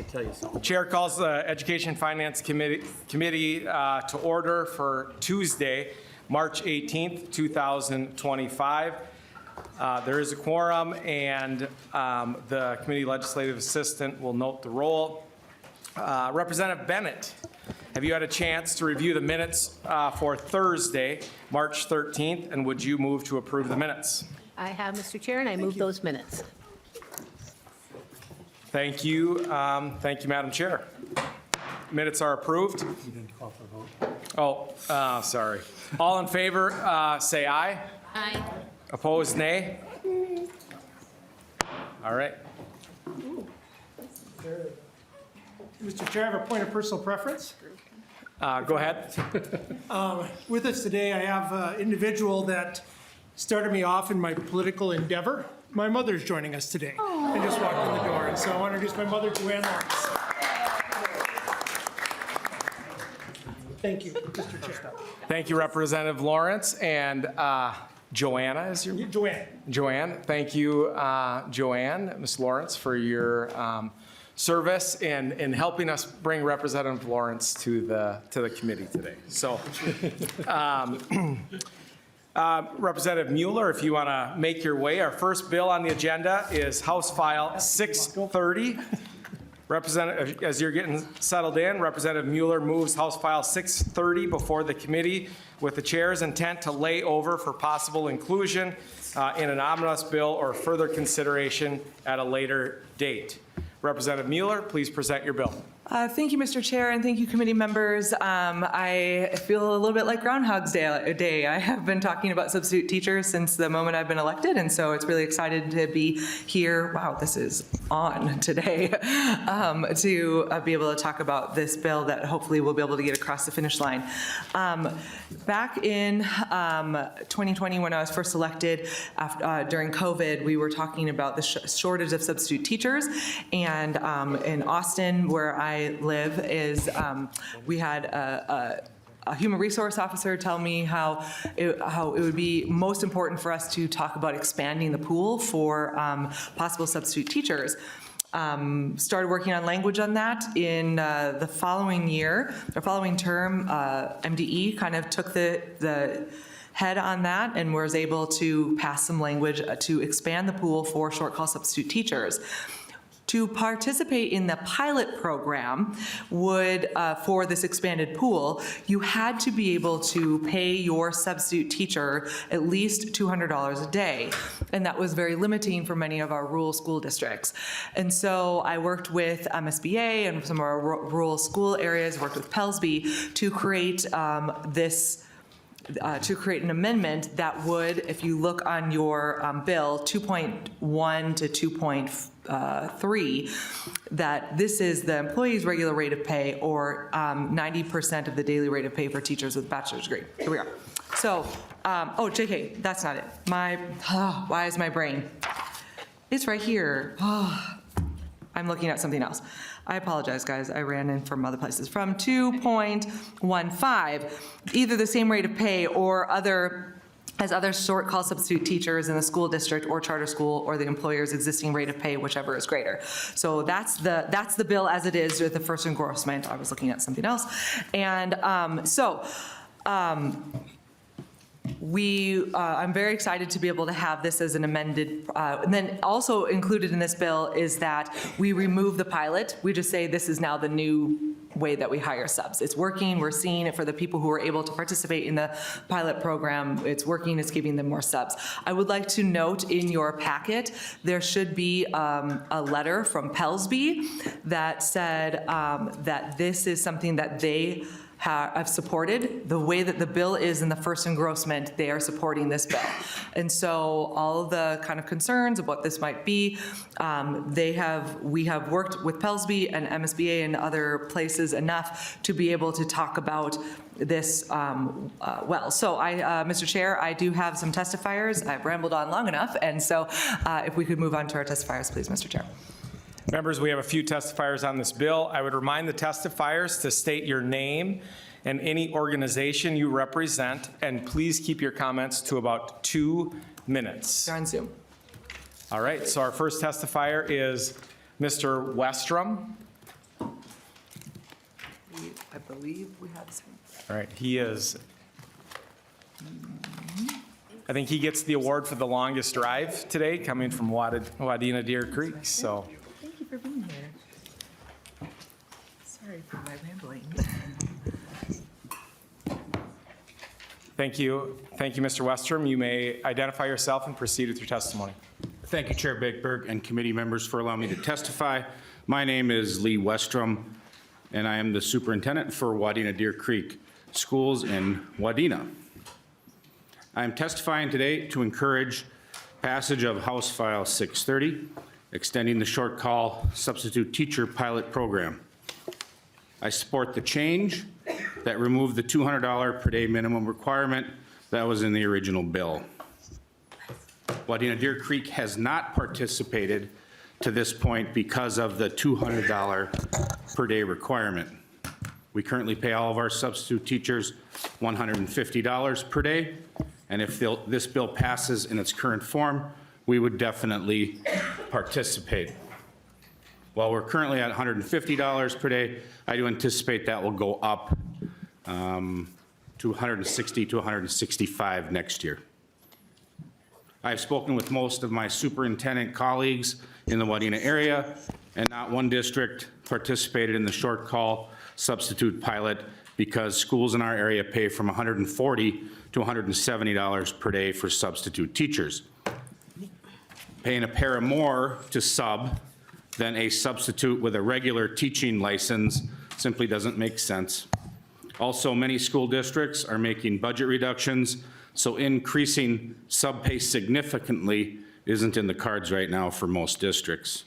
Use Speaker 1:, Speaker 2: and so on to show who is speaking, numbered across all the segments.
Speaker 1: tell you something.
Speaker 2: Chair calls the Education Finance Committee to order for Tuesday, March 18th, 2025. There is a quorum, and the committee legislative assistant will note the roll. Representative Bennett, have you had a chance to review the minutes for Thursday, March 13th, and would you move to approve the minutes?
Speaker 3: I have, Mr. Chair, and I move those minutes.
Speaker 2: Thank you. Thank you, Madam Chair. Minutes are approved.
Speaker 1: You didn't call for a vote.
Speaker 2: Oh, sorry. All in favor, say aye.
Speaker 3: Aye.
Speaker 2: Opposed, nay. All right.
Speaker 4: Mr. Chair, I have a point of personal preference.
Speaker 2: Go ahead.
Speaker 4: With us today, I have an individual that started me off in my political endeavor. My mother's joining us today. I just walked in the door, and so I want to introduce my mother, Joanne Lawrence. Thank you, Mr. Chair.
Speaker 2: Thank you, Representative Lawrence. And Joanna is your?
Speaker 4: Joanne.
Speaker 2: Joanne. Thank you, Joanne, Ms. Lawrence, for your service in helping us bring Representative Lawrence to the committee today. So, Representative Mueller, if you want to make your way, our first bill on the agenda is House File 630. Representative, as you're getting settled in, Representative Mueller moves House File 630 before the committee with the chair's intent to lay over for possible inclusion in an omnibus bill or further consideration at a later date. Representative Mueller, please present your bill.
Speaker 5: Thank you, Mr. Chair, and thank you, committee members. I feel a little bit like Groundhog's Day. I have been talking about substitute teachers since the moment I've been elected, and so it's really excited to be here. Wow, this is on today to be able to talk about this bill that hopefully we'll be able to get across the finish line. Back in 2020, when I was first elected during COVID, we were talking about the shortage of substitute teachers, and in Austin, where I live, we had a human resource officer tell me how it would be most important for us to talk about expanding the pool for possible substitute teachers. Started working on language on that in the following year, or following term. MDE kind of took the head on that and was able to pass some language to expand the pool for short call substitute teachers. To participate in the pilot program for this expanded pool, you had to be able to pay your substitute teacher at least $200 a day. And that was very limiting for many of our rural school districts. And so I worked with MSBA and some of our rural school areas, worked with Pellsby to create to create an amendment that would, if you look on your bill, 2.1 to 2.3, that this is the employee's regular rate of pay or 90% of the daily rate of pay for teachers with a bachelor's degree. Here we are. So, oh, JK, that's not it. Why is my brain? It's right here. I'm looking at something else. I apologize, guys. I ran in from other places. From 2.15, either the same rate of pay or other short call substitute teachers in the school district or charter school or the employer's existing rate of pay, whichever is greater. So that's the bill as it is with the first engrossment. I was looking at something else. And I'm very excited to be able to have this as an amended, and then also included in this bill is that we remove the pilot. We just say this is now the new way that we hire subs. It's working, we're seeing it for the people who are able to participate in the pilot program. It's working, it's giving them more subs. I would like to note in your packet, there should be a letter from Pellsby that said that this is something that they have supported. The way that the bill is in the first engrossment, they are supporting this bill. And so all of the kind of concerns of what this might be, we have worked with Pellsby and MSBA and other places enough to be able to talk about this well. So Mr. Chair, I do have some testifiers. I've rambled on long enough. And so if we could move on to our testifiers, please, Mr. Chair.
Speaker 2: Members, we have a few testifiers on this bill. I would remind the testifiers to state your name and any organization you represent, and please keep your comments to about 2 minutes.
Speaker 5: You're on Zoom.
Speaker 2: All right, so our first testifier is Mr. Westrom.
Speaker 5: believe we have some.
Speaker 2: All right, he is, I think he gets the award for the longest drive today, coming from Wadena Deer Creek, so.
Speaker 5: Thank you for being here. Sorry for my rambling.
Speaker 2: Thank you, Mr. Westrom. You may identify yourself and proceed with your testimony.
Speaker 6: Thank you, Chair Bakeberg and committee members for allowing me to testify. My name is Lee Westrom, and I am the superintendent for Wadena Deer Creek Schools in Wadena. I am testifying today to encourage passage of House File 630, extending the short call substitute teacher pilot program. I support the change that removed the $200 per day minimum requirement that was in the original bill. Wadena Deer Creek has not participated to this point because of the $200 per day requirement. We currently pay all of our substitute teachers $150 per day, and if this bill passes in its current form, we would definitely participate. While we're currently at $150 per day, I do anticipate that will go up to $160 to $165 next year. I've spoken with most of my superintendent colleagues in the Wadena area, and not one district participated in the short call substitute pilot because schools in our area pay from $140 to $170 per day for substitute teachers. Paying a para more to sub than a substitute with a regular teaching license simply doesn't make sense. Also, many school districts are making budget reductions, so increasing sub pay significantly isn't in the cards right now for most districts.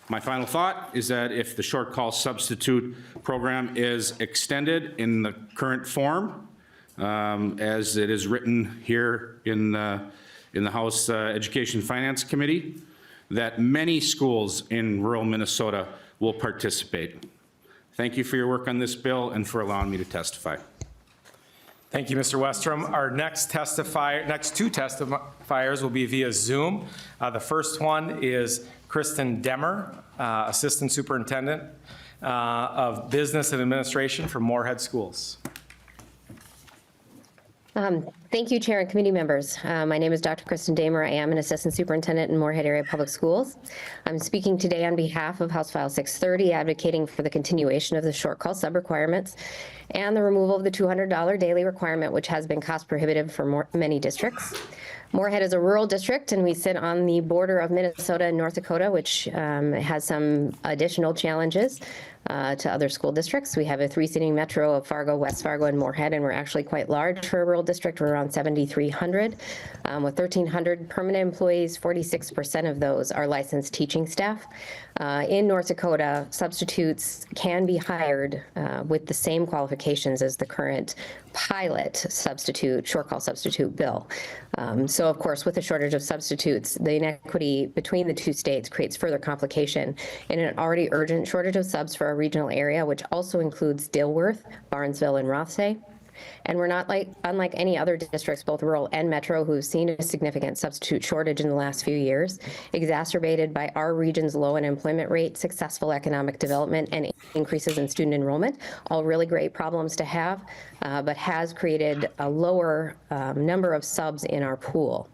Speaker 6: My final thought is that if the short call substitute program is extended in the current form, as it is written here in the House Education Finance Committee, that many schools in rural Minnesota will participate. Thank you for your work on this bill and for allowing me to testify.
Speaker 2: Thank you, Mr. Westrom. Our next two testifiers will be via Zoom. The first one is Kristen Demmer, Assistant Superintendent of Business and Administration for Moorhead Schools.
Speaker 7: Thank you, Chair and committee members. My name is Dr. Kristen Damer. I am an Assistant Superintendent in Moorhead Area Public Schools. I'm speaking today on behalf of House File 630, advocating for the continuation of the short call sub-requirements and the removal of the $200 daily requirement, which has been cost prohibitive for many districts. Moorhead is a rural district, and we sit on the border of Minnesota and North Dakota, which has some additional challenges to other school districts. We have a 3-city metro of Fargo, West Fargo, and Moorhead, and we're actually quite large for a rural district. We're around 7,300. With 1,300 permanent employees, 46% of those are licensed teaching staff. In North Dakota, substitutes can be hired with the same qualifications as the current pilot substitute, short call substitute bill. So of course, with a shortage of substitutes, the inequity between the two states creates further complication in an already urgent shortage of subs for our regional area, which also includes Dilworth, Barnesville, and Rothsay. And we're not unlike any other districts, both rural and metro, who've seen a significant substitute shortage in the last few years, exacerbated by our region's low unemployment rate, successful economic development, and increases in student enrollment. All really great problems to have, but has created a lower number of subs in our pool.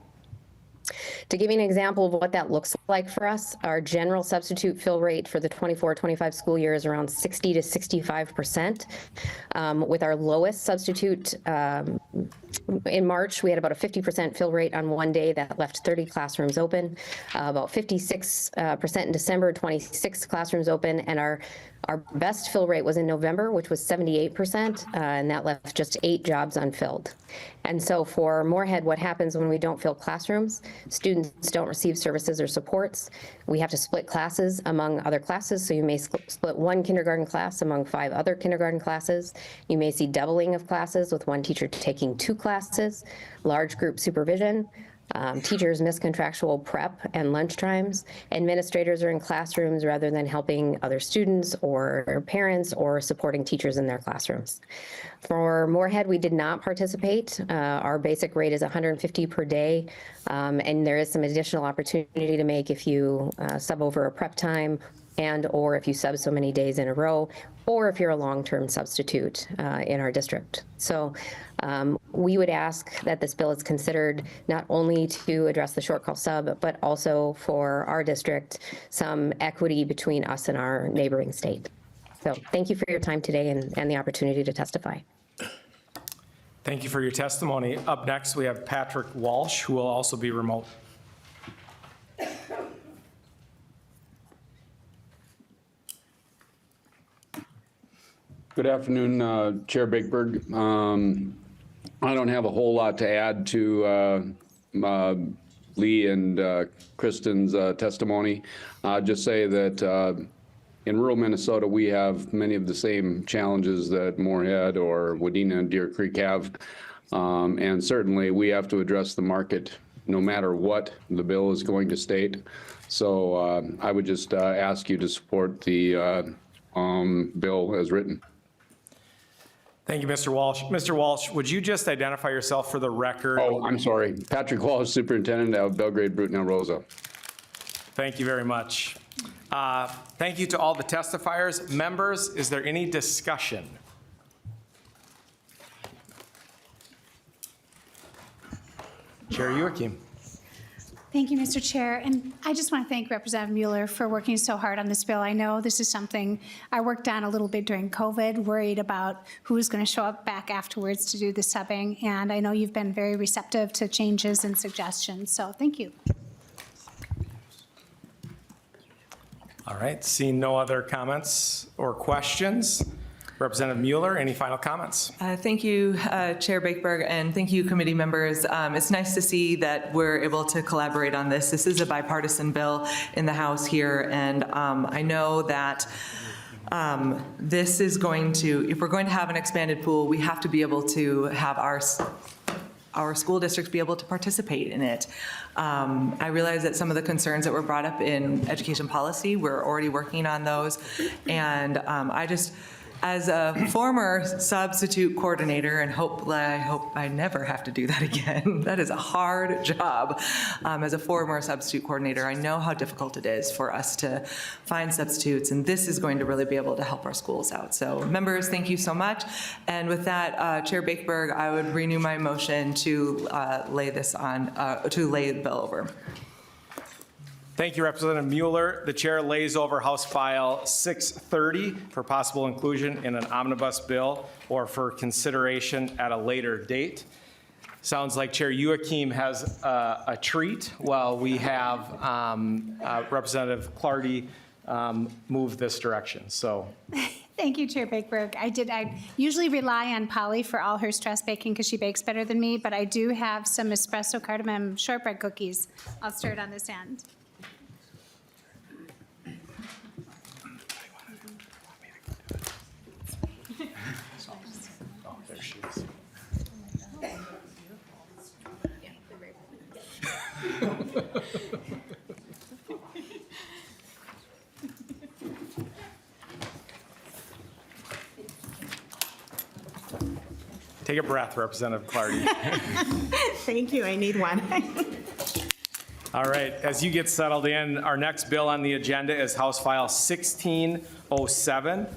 Speaker 7: To give you an example of what that looks like for us, our general substitute fill rate for the 24-25 school year is around 60 to 65%. With our lowest substitute in March, we had about a 50% fill rate on one day that left 30 classrooms open, about 56% in December, 26 classrooms open, and our best fill rate was in November, which was 78%, and that left just 8 jobs unfilled. And so for Moorhead, what happens when we don't fill classrooms? Students don't receive services or supports. We have to split classes among other classes, so you may split one kindergarten class among 5 other kindergarten classes. You may see doubling of classes with one teacher taking 2 classes, large group supervision. Teachers miss contractual prep and lunch times. Administrators are in classrooms rather than helping other students or parents or supporting teachers in their classrooms. For Moorhead, we did not participate. Our basic rate is $150 per day, and there is some additional opportunity to make if you sub over a prep time and/or if you sub so many days in a row, or if you're a long-term substitute in our district. So we would ask that this bill is considered not only to address the short call sub, but also for our district, some equity between us and our neighboring state. So thank you for your time today and the opportunity to testify.
Speaker 2: Thank you for your testimony. Up next, we have Patrick Walsh, who will also be remote.
Speaker 8: Good afternoon, Chair Bakeberg. I don't have a whole lot to add to Lee and Kristen's testimony. I'll just say that in rural Minnesota, we have many of the same challenges that Moorhead or Wadena and Deer Creek have. And certainly we have to address the market no matter what the bill is going to state. So I would just ask you to support the bill as written.
Speaker 2: Thank you, Mr. Walsh. Mr. Walsh, would you just identify yourself for the record?
Speaker 8: Oh, I'm sorry. Patrick Walsh, Superintendent of Belgrade, Brewton, and Rosa.
Speaker 2: Thank you very much. Thank you to all the testifiers. Members, is there any discussion? Chair Joachim.
Speaker 9: Thank you, Mr. Chair. And I just want to thank Representative Mueller for working so hard on this bill. I know this is something I worked on a little bit during COVID, worried about who was going to show up back afterwards to do the subbing. And I know you've been very receptive to changes and suggestions. So thank you.
Speaker 2: All right, seeing no other comments or questions, Representative Mueller, any final comments?
Speaker 5: Thank you, Chair Bakeberg, and thank you, committee members. It's nice to see that we're able to collaborate on this. This is a bipartisan bill in the House here, and I know that this is going to, if we're going to have an expanded pool, we have to be able to have our school districts be able to participate in it. I realize that some of the concerns that were brought up in education policy, we're already working on those, and I just, as a former substitute coordinator, and I hope I never have to do that again. That is a hard job. As a former substitute coordinator, I know how difficult it is for us to find substitutes, and this is going to really be able to help our schools out. So members, thank you so much. And with that, Chair Bakeberg, I would renew my motion to lay the bill over.
Speaker 2: Thank you, Representative Mueller. The chair lays over House File 630 for possible inclusion in an omnibus bill or for consideration at a later date. Sounds like Chair Joachim has a treat while we have Representative Clardy move this direction. So.
Speaker 9: Thank you, Chair Bakeberg. I usually rely on Polly for all her stress baking because she bakes better than me, but I do have some espresso cardamom shortbread cookies. I'll stir it on this end.
Speaker 2: Take a breath, Representative Clardy.
Speaker 10: Thank you, I need one.
Speaker 2: All right, as you get settled in, our next bill on the agenda is House File 1607.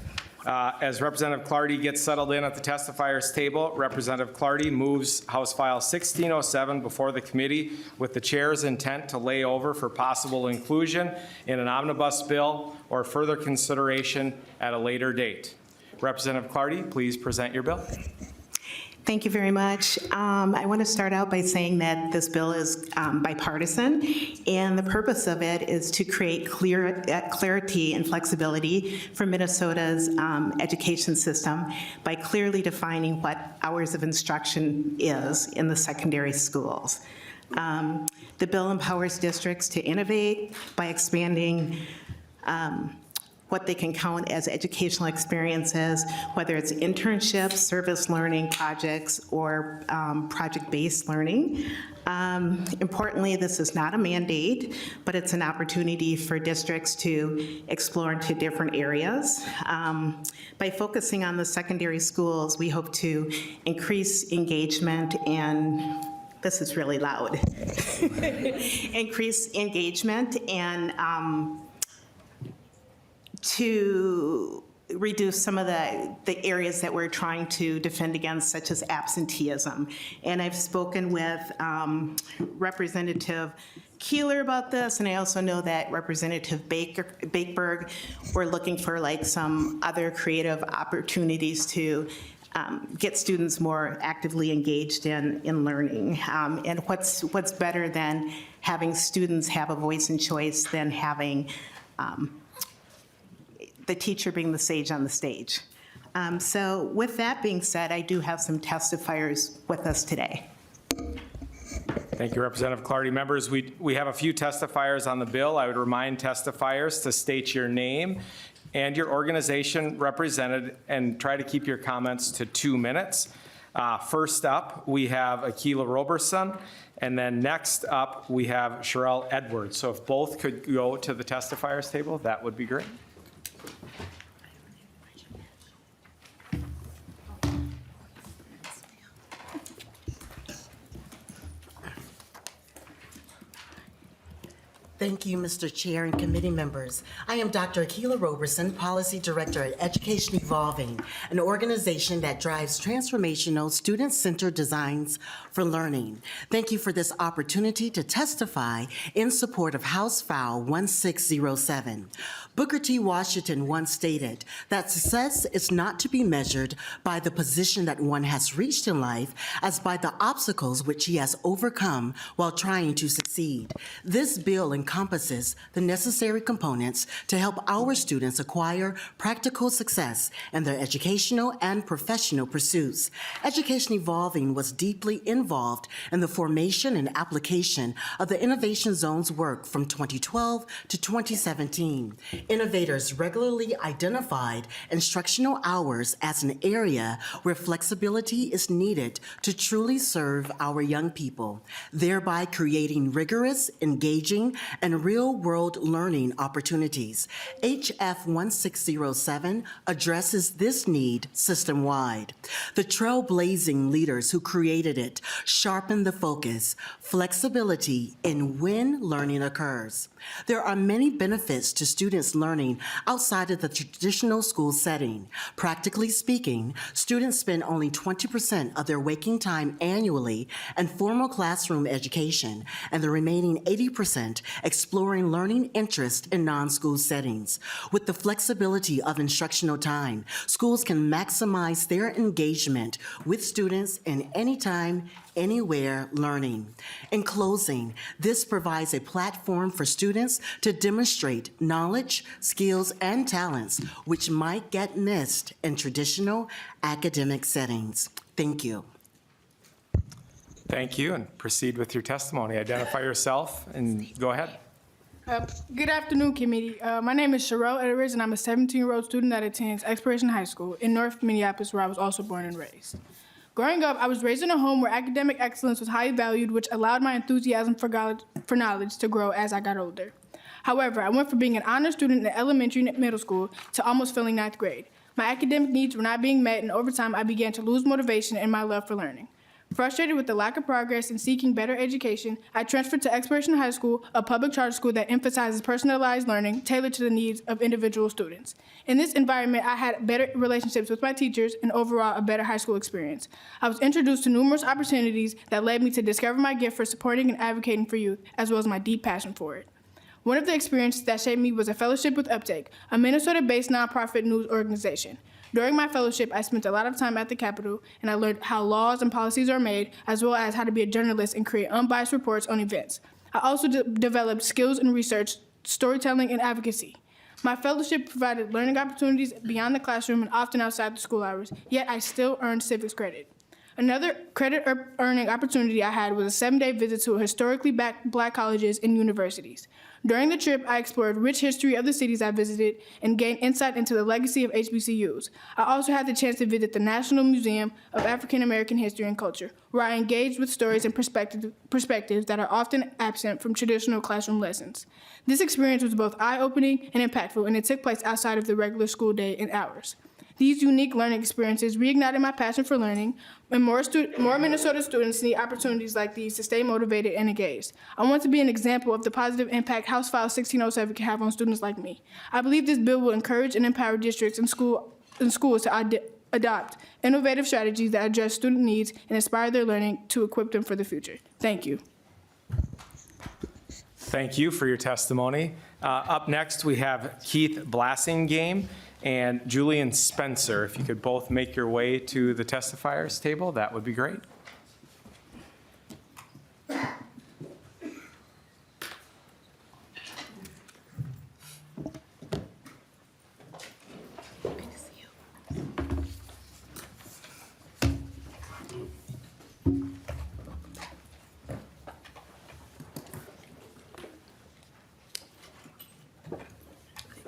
Speaker 2: As Representative Clardy gets settled in at the testifiers table, Representative Clardy moves House File 1607 before the committee with the chair's intent to lay over for possible inclusion in an omnibus bill or further consideration at a later date. Representative Clardy, please present your bill.
Speaker 10: Thank you very much. I want to start out by saying that this bill is bipartisan, and the purpose of it is to create clarity and flexibility for Minnesota's education system by clearly defining what hours of instruction is in the secondary schools. The bill empowers districts to innovate by expanding what they can count as educational experiences, whether it's internships, service learning projects, or project-based learning. Importantly, this is not a mandate, but it's an opportunity for districts to explore into different areas. By focusing on the secondary schools, we hope to increase engagement and this is really loud. Increase engagement and to reduce some of the areas that we're trying to defend against, such as absenteeism. And I've spoken with Representative Keeler about this, and I also know that Representative Bakeberg, we're looking for like some other creative opportunities to get students more actively engaged in learning. And what's better than having students have a voice and choice than having the teacher being the sage on the stage. So with that being said, I do have some testifiers with us today.
Speaker 2: Thank you, Representative Clardy. Members, we have a few testifiers on the bill. I would remind testifiers to state your name and your organization represented, and try to keep your comments to 2 minutes. First up, we have Akila Roberson, and then next up, we have Sherelle Edwards. So if both could go to the testifiers table, that would be great.
Speaker 11: Thank you, Mr. Chair and committee members. I am Dr. Akila Roberson, Policy Director at Education Evolving, an organization that drives transformational student-centered designs for learning. Thank you for this opportunity to testify in support of House File 1607. Booker T. Washington once stated that success is not to be measured by the position that one has reached in life, as by the obstacles which he has overcome while trying to succeed. This bill encompasses the necessary components to help our students acquire practical success in their educational and professional pursuits. Education Evolving was deeply involved in the formation and application of the Innovation Zone's work from 2012 to 2017. Innovators regularly identified instructional hours as an area where flexibility is needed to truly serve our young people, thereby creating rigorous, engaging, and real-world learning opportunities. HF 1607 addresses this need system-wide. The trailblazing leaders who created it sharpened the focus, flexibility in when learning occurs. There are many benefits to students learning outside of the traditional school setting. Practically speaking, students spend only 20% of their waking time annually in formal classroom education, and the remaining 80% exploring learning interest in non-school settings. With the flexibility of instructional time, schools can maximize their engagement with students in anytime, anywhere learning. In closing, this provides a platform for students to demonstrate knowledge, skills, and talents which might get missed in traditional academic settings. Thank you.
Speaker 2: Thank you, and proceed with your testimony. Identify yourself and go ahead.
Speaker 12: Good afternoon, committee. My name is Sherelle Edwards, and I'm a 17-year-old student that attends Exploration High School in North Minneapolis, where I was also born and raised. Growing up, I was raised in a home where academic excellence was highly valued, which allowed my enthusiasm for knowledge to grow as I got older. However, I went from being an honor student in elementary and middle school to almost failing ninth grade. My academic needs were not being met, and over time, I began to lose motivation and my love for learning. Frustrated with the lack of progress and seeking better education, I transferred to Exploration High School, a public charter school that emphasizes personalized learning tailored to the needs of individual students. In this environment, I had better relationships with my teachers and overall a better high school experience. I was introduced to numerous opportunities that led me to discover my gift for supporting and advocating for youth, as well as my deep passion for it. One of the experiences that shaped me was a fellowship with Uptake, a Minnesota-based nonprofit news organization. During my fellowship, I spent a lot of time at the Capitol, and I learned how laws and policies are made, as well as how to be a journalist and create unbiased reports on events. I also developed skills in research, storytelling, and advocacy. My fellowship provided learning opportunities beyond the classroom and often outside the school hours, yet I still earned civics credit. Another credit-earning opportunity I had was a 7-day visit to historically Black colleges and universities. During the trip, I explored rich history of the cities I visited and gained insight into the legacy of HBCUs. I also had the chance to visit the National Museum of African American History and Culture, where I engaged with stories and perspectives that are often absent from traditional classroom lessons. This experience was both eye-opening and impactful, and it took place outside of the regular school day and hours. These unique learning experiences reignited my passion for learning, and more Minnesota students need opportunities like these to stay motivated and engaged. I want to be an example of the positive impact House File 1607 can have on students like me. I believe this bill will encourage and empower districts and schools to adopt innovative strategies that address student needs and inspire their learning to equip them for the future. Thank you.
Speaker 2: Thank you for your testimony. Up next, we have Keith Blassingame and Julian Spencer. If you could both make your way to the testifiers table, that would be great.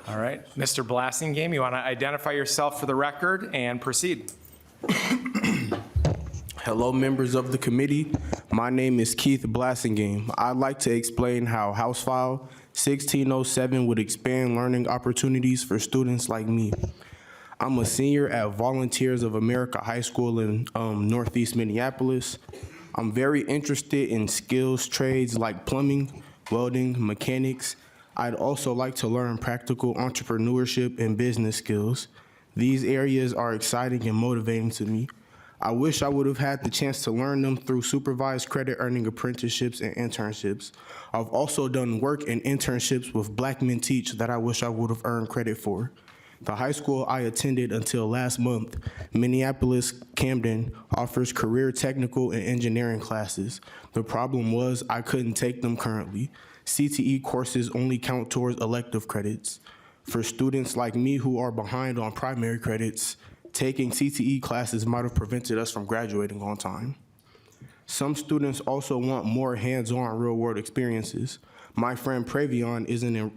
Speaker 2: All right, Mr. Blassingame, you want to identify yourself for the record and proceed.
Speaker 13: Hello, members of the committee. My name is Keith Blassingame. I'd like to explain how House File 1607 would expand learning opportunities for students like me. I'm a senior at Volunteers of America High School in Northeast Minneapolis. I'm very interested in skills trades like plumbing, welding, mechanics. I'd also like to learn practical entrepreneurship and business skills. These areas are exciting and motivating to me. I wish I would have had the chance to learn them through supervised credit earning apprenticeships and internships. I've also done work and internships with Black Men Teach that I wish I would have earned credit for. The high school I attended until last month, Minneapolis Camden, offers career technical and engineering classes. The problem was I couldn't take them currently. CTE courses only count towards elective credits. For students like me who are behind on primary credits, taking CTE classes might have prevented us from graduating on time. Some students also want more hands-on real-world experiences. My friend Pravion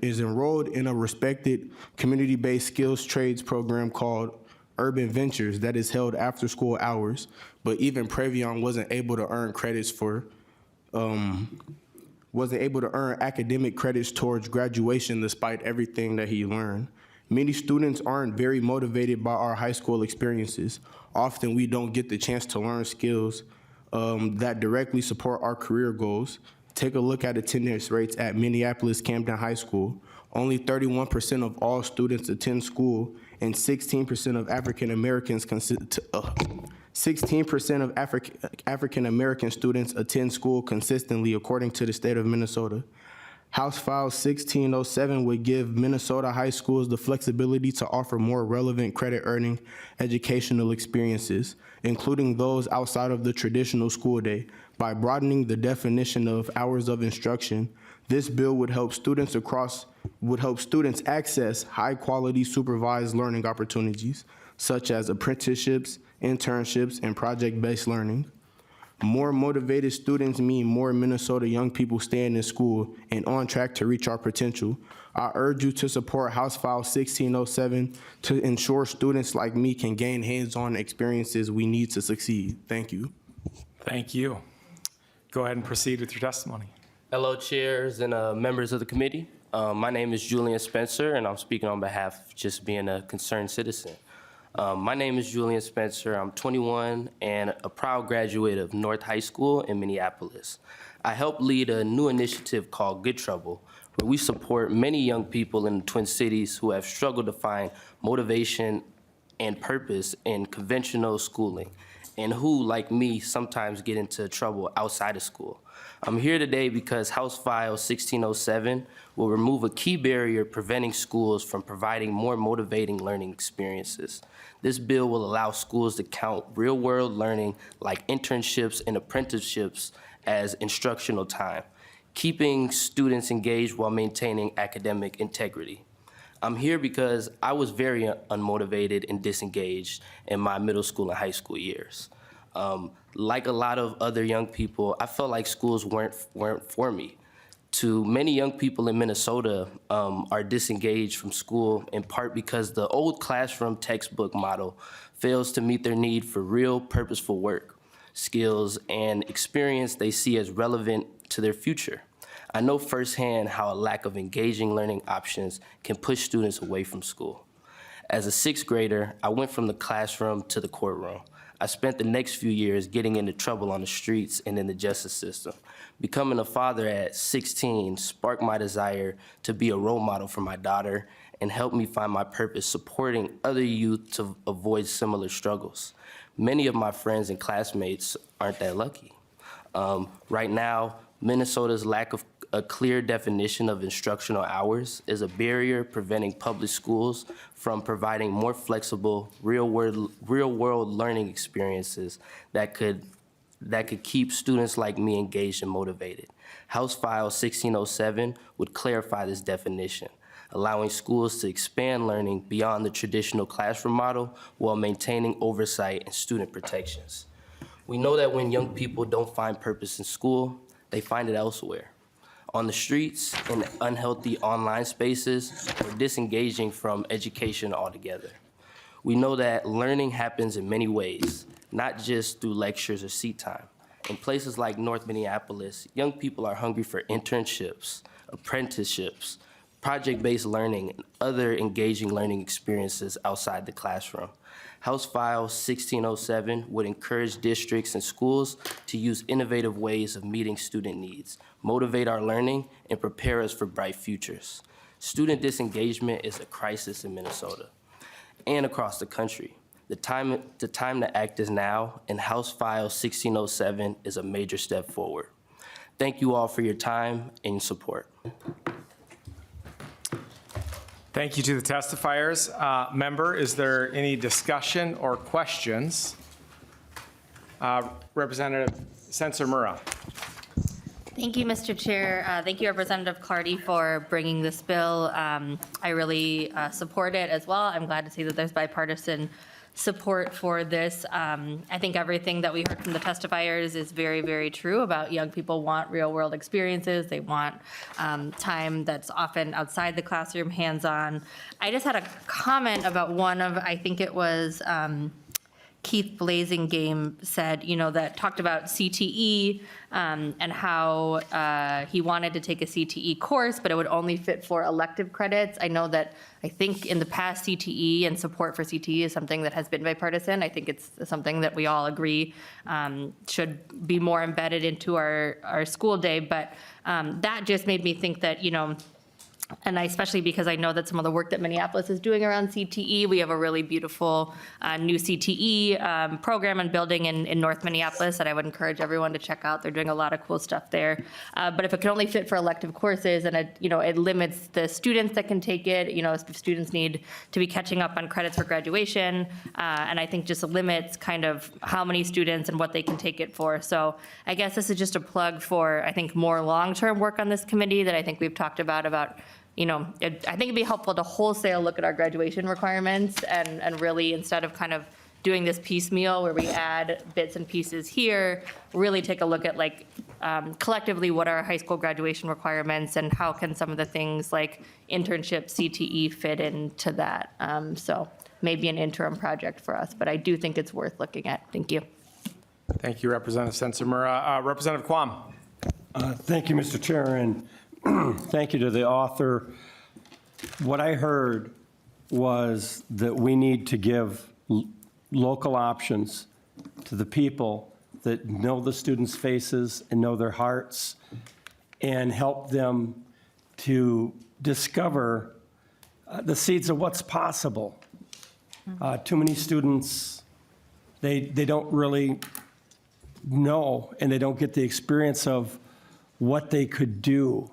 Speaker 13: is enrolled in a respected community-based skills trades program called Urban Ventures that is held after school hours, but even Pravion wasn't able to earn academic credits towards graduation despite everything that he learned. Many students aren't very motivated by our high school experiences. Often we don't get the chance to learn skills that directly support our career goals. Take a look at attendance rates at Minneapolis Camden High School. Only 31% of all students attend school, and 16% of African American students attend school consistently, according to the state of Minnesota. House File 1607 would give Minnesota high schools the flexibility to offer more relevant credit-earning educational experiences, including those outside of the traditional school day. By broadening the definition of hours of instruction, this bill would help students access high-quality supervised learning opportunities, such as apprenticeships, internships, and project-based learning. More motivated students mean more Minnesota young people staying in school and on track to reach our potential. I urge you to support House File 1607 to ensure students like me can gain hands-on experiences we need to succeed. Thank you.
Speaker 2: Thank you. Go ahead and proceed with your testimony.
Speaker 14: Hello, chairs and members of the committee. My name is Julian Spencer, and I'm speaking on behalf of just being a concerned citizen. My name is Julian Spencer. I'm 21 and a proud graduate of North High School in Minneapolis. I help lead a new initiative called Good Trouble, where we support many young people in the Twin Cities who have struggled to find motivation and purpose in conventional schooling, and who, like me, sometimes get into trouble outside of school. I'm here today because House File 1607 will remove a key barrier preventing schools from providing more motivating learning experiences. This bill will allow schools to count real-world learning like internships and apprenticeships as instructional time, keeping students engaged while maintaining academic integrity. I'm here because I was very unmotivated and disengaged in my middle school and high school years. Like a lot of other young people, I felt like schools weren't for me. To many young people in Minnesota are disengaged from school in part because the old classroom textbook model fails to meet their need for real purposeful work, skills, and experience they see as relevant to their future. I know firsthand how a lack of engaging learning options can push students away from school. As a sixth grader, I went from the classroom to the courtroom. I spent the next few years getting into trouble on the streets and in the justice system. Becoming a father at 16 sparked my desire to be a role model for my daughter and helped me find my purpose supporting other youth to avoid similar struggles. Many of my friends and classmates aren't that lucky. Right now, Minnesota's lack of a clear definition of instructional hours is a barrier preventing public schools from providing more flexible, real-world learning experiences that could keep students like me engaged and motivated. House File 1607 would clarify this definition, allowing schools to expand learning beyond the traditional classroom model while maintaining oversight and student protections. We know that when young people don't find purpose in school, they find it elsewhere. On the streets, in unhealthy online spaces, or disengaging from education altogether. We know that learning happens in many ways, not just through lectures or seat time. In places like North Minneapolis, young people are hungry for internships, apprenticeships, project-based learning, and other engaging learning experiences outside the classroom. House File 1607 would encourage districts and schools to use innovative ways of meeting student needs, motivate our learning, and prepare us for bright futures. Student disengagement is a crisis in Minnesota and across the country. The time to act is now, and House File 1607 is a major step forward. Thank you all for your time and support.
Speaker 2: Thank you to the testifiers. Member, is there any discussion or questions? Representative Sensor-Murrah.
Speaker 15: Thank you, Mr. Chair. Thank you, Representative Clardy, for bringing this bill. I really support it as well. I'm glad to see that there's bipartisan support for this. I think everything that we heard from the testifiers is very, very true about young people want real world experiences. They want time that's often outside the classroom, hands-on. I just had a comment about one of, I think it was Keith Blasingame said, that talked about CTE and how he wanted to take a CTE course, but it would only fit for elective credits. I think in the past, CTE and support for CTE is something that has been bipartisan. I think it's something that we all agree should be more embedded into our school day. But that just made me think that, and especially because I know that some of the work that Minneapolis is doing around CTE, we have a really beautiful new CTE program and building in North Minneapolis that I would encourage everyone to check out. They're doing a lot of cool stuff there. But if it can only fit for elective courses and it limits the students that can take it, if students need to be catching up on credits for graduation, and I think just limits kind of how many students and what they can take it for. So I guess this is just a plug for, I think, more long-term work on this committee that I think we've talked about I think it'd be helpful to wholesale look at our graduation requirements and really, instead of kind of doing this piecemeal where we add bits and pieces here, really take a look at collectively what are our high school graduation requirements and how can some of the things like internship, CTE fit into that. So maybe an interim project for us, but I do think it's worth looking at. Thank you.
Speaker 2: Thank you, Representative Sensor-Murrah. Representative Quam.
Speaker 1: Thank you, Mr. Chair, and thank you to the author. What I heard was that we need to give local options to the people that know the students' faces and know their hearts and help them to discover the seeds of what's possible. Too many students, they don't really know and they don't get the experience of what they could do.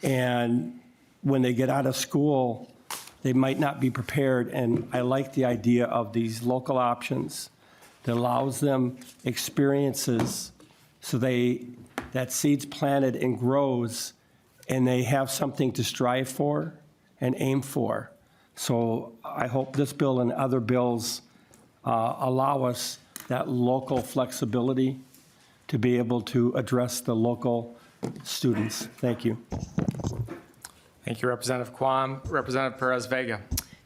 Speaker 1: And when they get out of school, they might not be prepared. And I like the idea of these local options that allows them experiences so that seed's planted and grows and they have something to strive for and aim for. So I hope this bill and other bills allow us that local flexibility to be able to address the local students. Thank you.
Speaker 2: Thank you, Representative Quam. Representative Perez-Vega.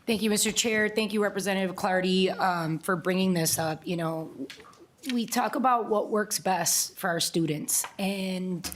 Speaker 16: Thank you, Mr. Chair. Thank you, Representative Clardy, for bringing this up. We talk about what works best for our students, and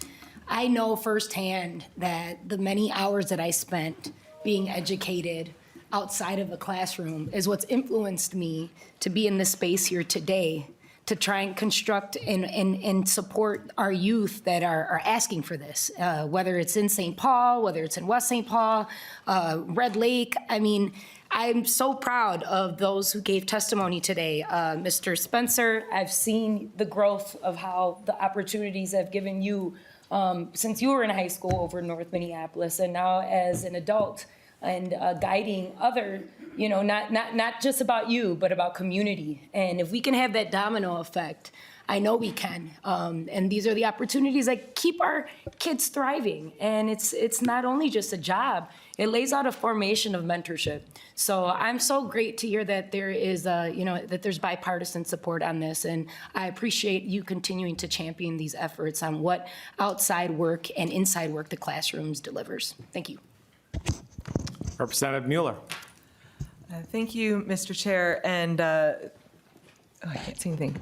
Speaker 16: I know firsthand that the many hours that I spent being educated outside of a classroom is what's influenced me to be in this space here today, to try and construct and support our youth that are asking for this, whether it's in St. Paul, whether it's in West St. Paul, Red Lake. I mean, I'm so proud of those who gave testimony today. Mr. Spencer, I've seen the growth of how the opportunities have given you since you were in high school over in North Minneapolis, and now as an adult and guiding other, you know, not just about you, but about community. And if we can have that domino effect, I know we can. And these are the opportunities that keep our kids thriving. And it's not only just a job, it lays out a formation of mentorship. So I'm so great to hear that there is, you know, that there's bipartisan support on this. And I appreciate you continuing to champion these efforts on what outside work and inside work the classrooms delivers. Thank you.
Speaker 2: Representative Mueller.
Speaker 5: Thank you, Mr. Chair, and I can't see anything.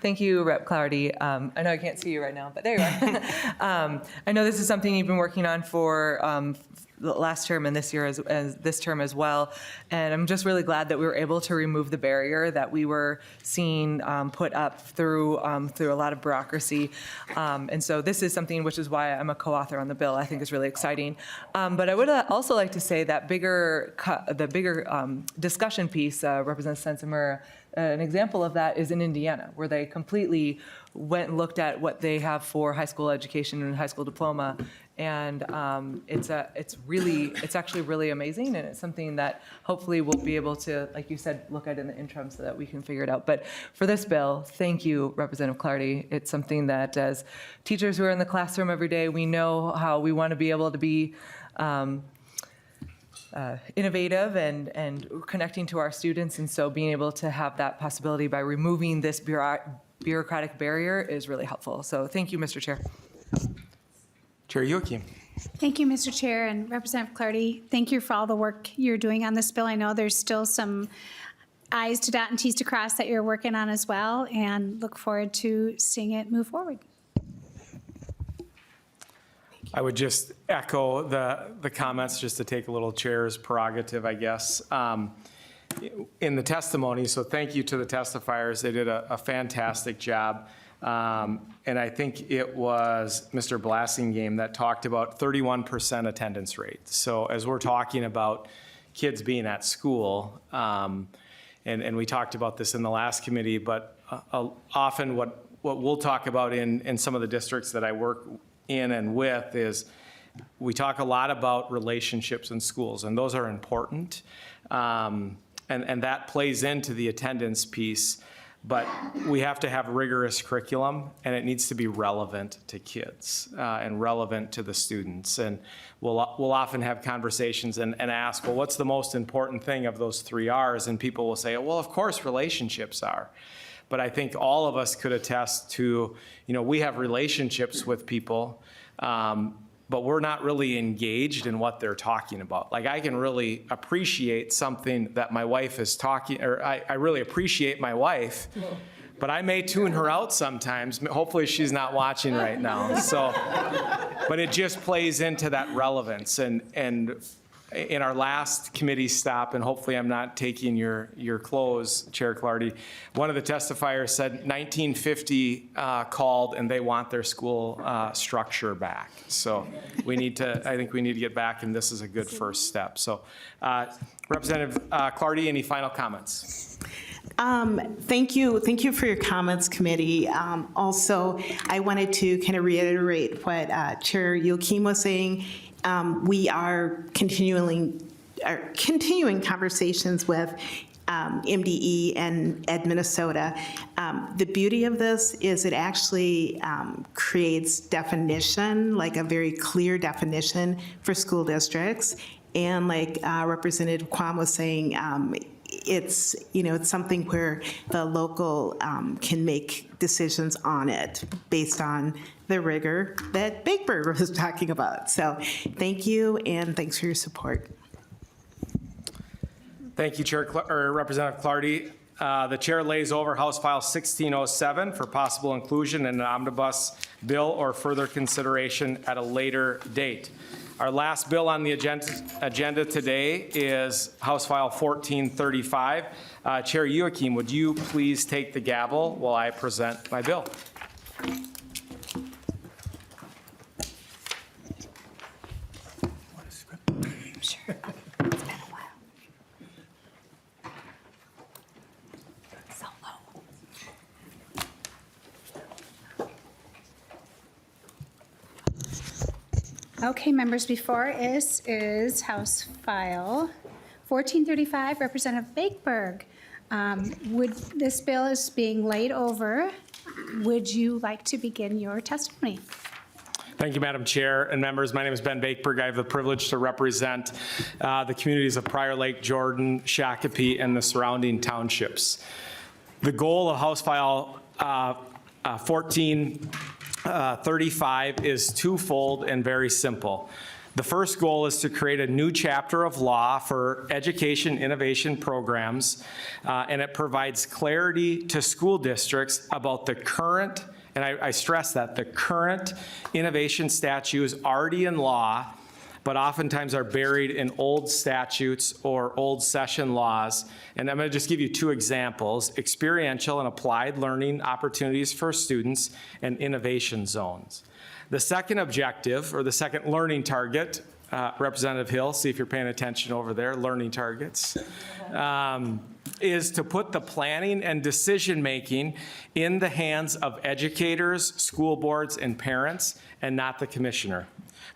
Speaker 5: Thank you, Rep. Clardy. I know I can't see you right now, but there you are. I know this is something you've been working on for the last term and this year as this term as well, and I'm just really glad that we were able to remove the barrier that we were seeing put up through a lot of bureaucracy, and so this is something which is why I'm a co-author on the bill. I think is really exciting, but I would also like to say that the bigger discussion piece, Representative Sensenmura, an example of that is in Indiana, where they completely went and looked at what they have for high school education and high school diploma, and it's actually really amazing, and it's something that hopefully we'll be able to, like you said, look at in the interim so that we can figure it out. But for this bill, thank you, Representative Clardy. It's something that as teachers who are in the classroom every day, we know how we want to be able to be innovative and connecting to our students, and so being able to have that possibility by removing this bureaucratic barrier is really helpful. So thank you, Mr. Chair.
Speaker 2: Chair Joachim.
Speaker 9: Thank you, Mr. Chair, and Representative Clardy. Thank you for all the work you're doing on this bill. I know there's still some I's to dot and T's to cross that you're working on as well, and look forward to seeing it move forward.
Speaker 2: I would just echo the comments, just to take a little chair's prerogative, I guess, in the testimony. So thank you to the testifiers. They did a fantastic job. And I think it was Mr. Blassingame that talked about 31% attendance rate. So as we're talking about kids being at school, and we talked about this in the last committee, but often what we'll talk about in some of the districts that I work in and with is we talk a lot about relationships in schools, and those are important. And that plays into the attendance piece, but we have to have rigorous curriculum, and it needs to be relevant to kids and relevant to the students. And we'll often have conversations and ask, well, what's the most important thing of those 3 R's? And people will say, well, of course, relationships are. But I think all of us could attest to, you know, we have relationships with people, but we're not really engaged in what they're talking about. Like, I can really appreciate something that my wife is talking, or I really appreciate my wife, but I may tune her out sometimes. Hopefully she's not watching right now. So, but it just plays into that relevance. And in our last committee stop, and hopefully I'm not taking your close, Chair Clardy, one of the testifiers said 1950 called and they want their school structure back. So I think we need to get back, and this is a good first step. So Representative Clardy, any final comments?
Speaker 10: Thank you for your comments, committee. Also, I wanted to kind of reiterate what Chair Joachim was saying. We are continuing conversations with MDE and Ed Minnesota. The beauty of this is it actually creates definition, like a very clear definition for school districts. And like Representative Kwan was saying, it's something where the local can make decisions on it based on the rigor that Bakeberg was talking about. So thank you, and thanks for your support.
Speaker 2: Thank you, Representative Clardy. The chair lays over House File 1607 for possible inclusion in an omnibus bill or further consideration at a later date. Our last bill on the agenda today is House File 1435. Chair Joachim, would you please take the gavel while I present my bill?
Speaker 9: Okay, members, before us is House File 1435, Representative Bakeberg. This bill is being laid over. Would you like to begin your testimony?
Speaker 2: Thank you, Madam Chair and members. My name is Ben Bakeberg. I have the privilege to represent the communities of Prior Lake, Jordan, Shakopee, and the surrounding townships. The goal of House File 1435 is twofold and very simple. The first goal is to create a new chapter of law for education innovation programs, and it provides clarity to school districts about the current, and I stress that, the current innovation statutes already in law, but oftentimes are buried in old statutes or old session laws. And I'm going to just give you two examples: experiential and applied learning opportunities for students and innovation zones. The second objective, or the second learning target, Representative Hill, see if you're paying attention over there, learning targets, is to put the planning and decision-making in the hands of educators, school boards, and parents, and not the commissioner.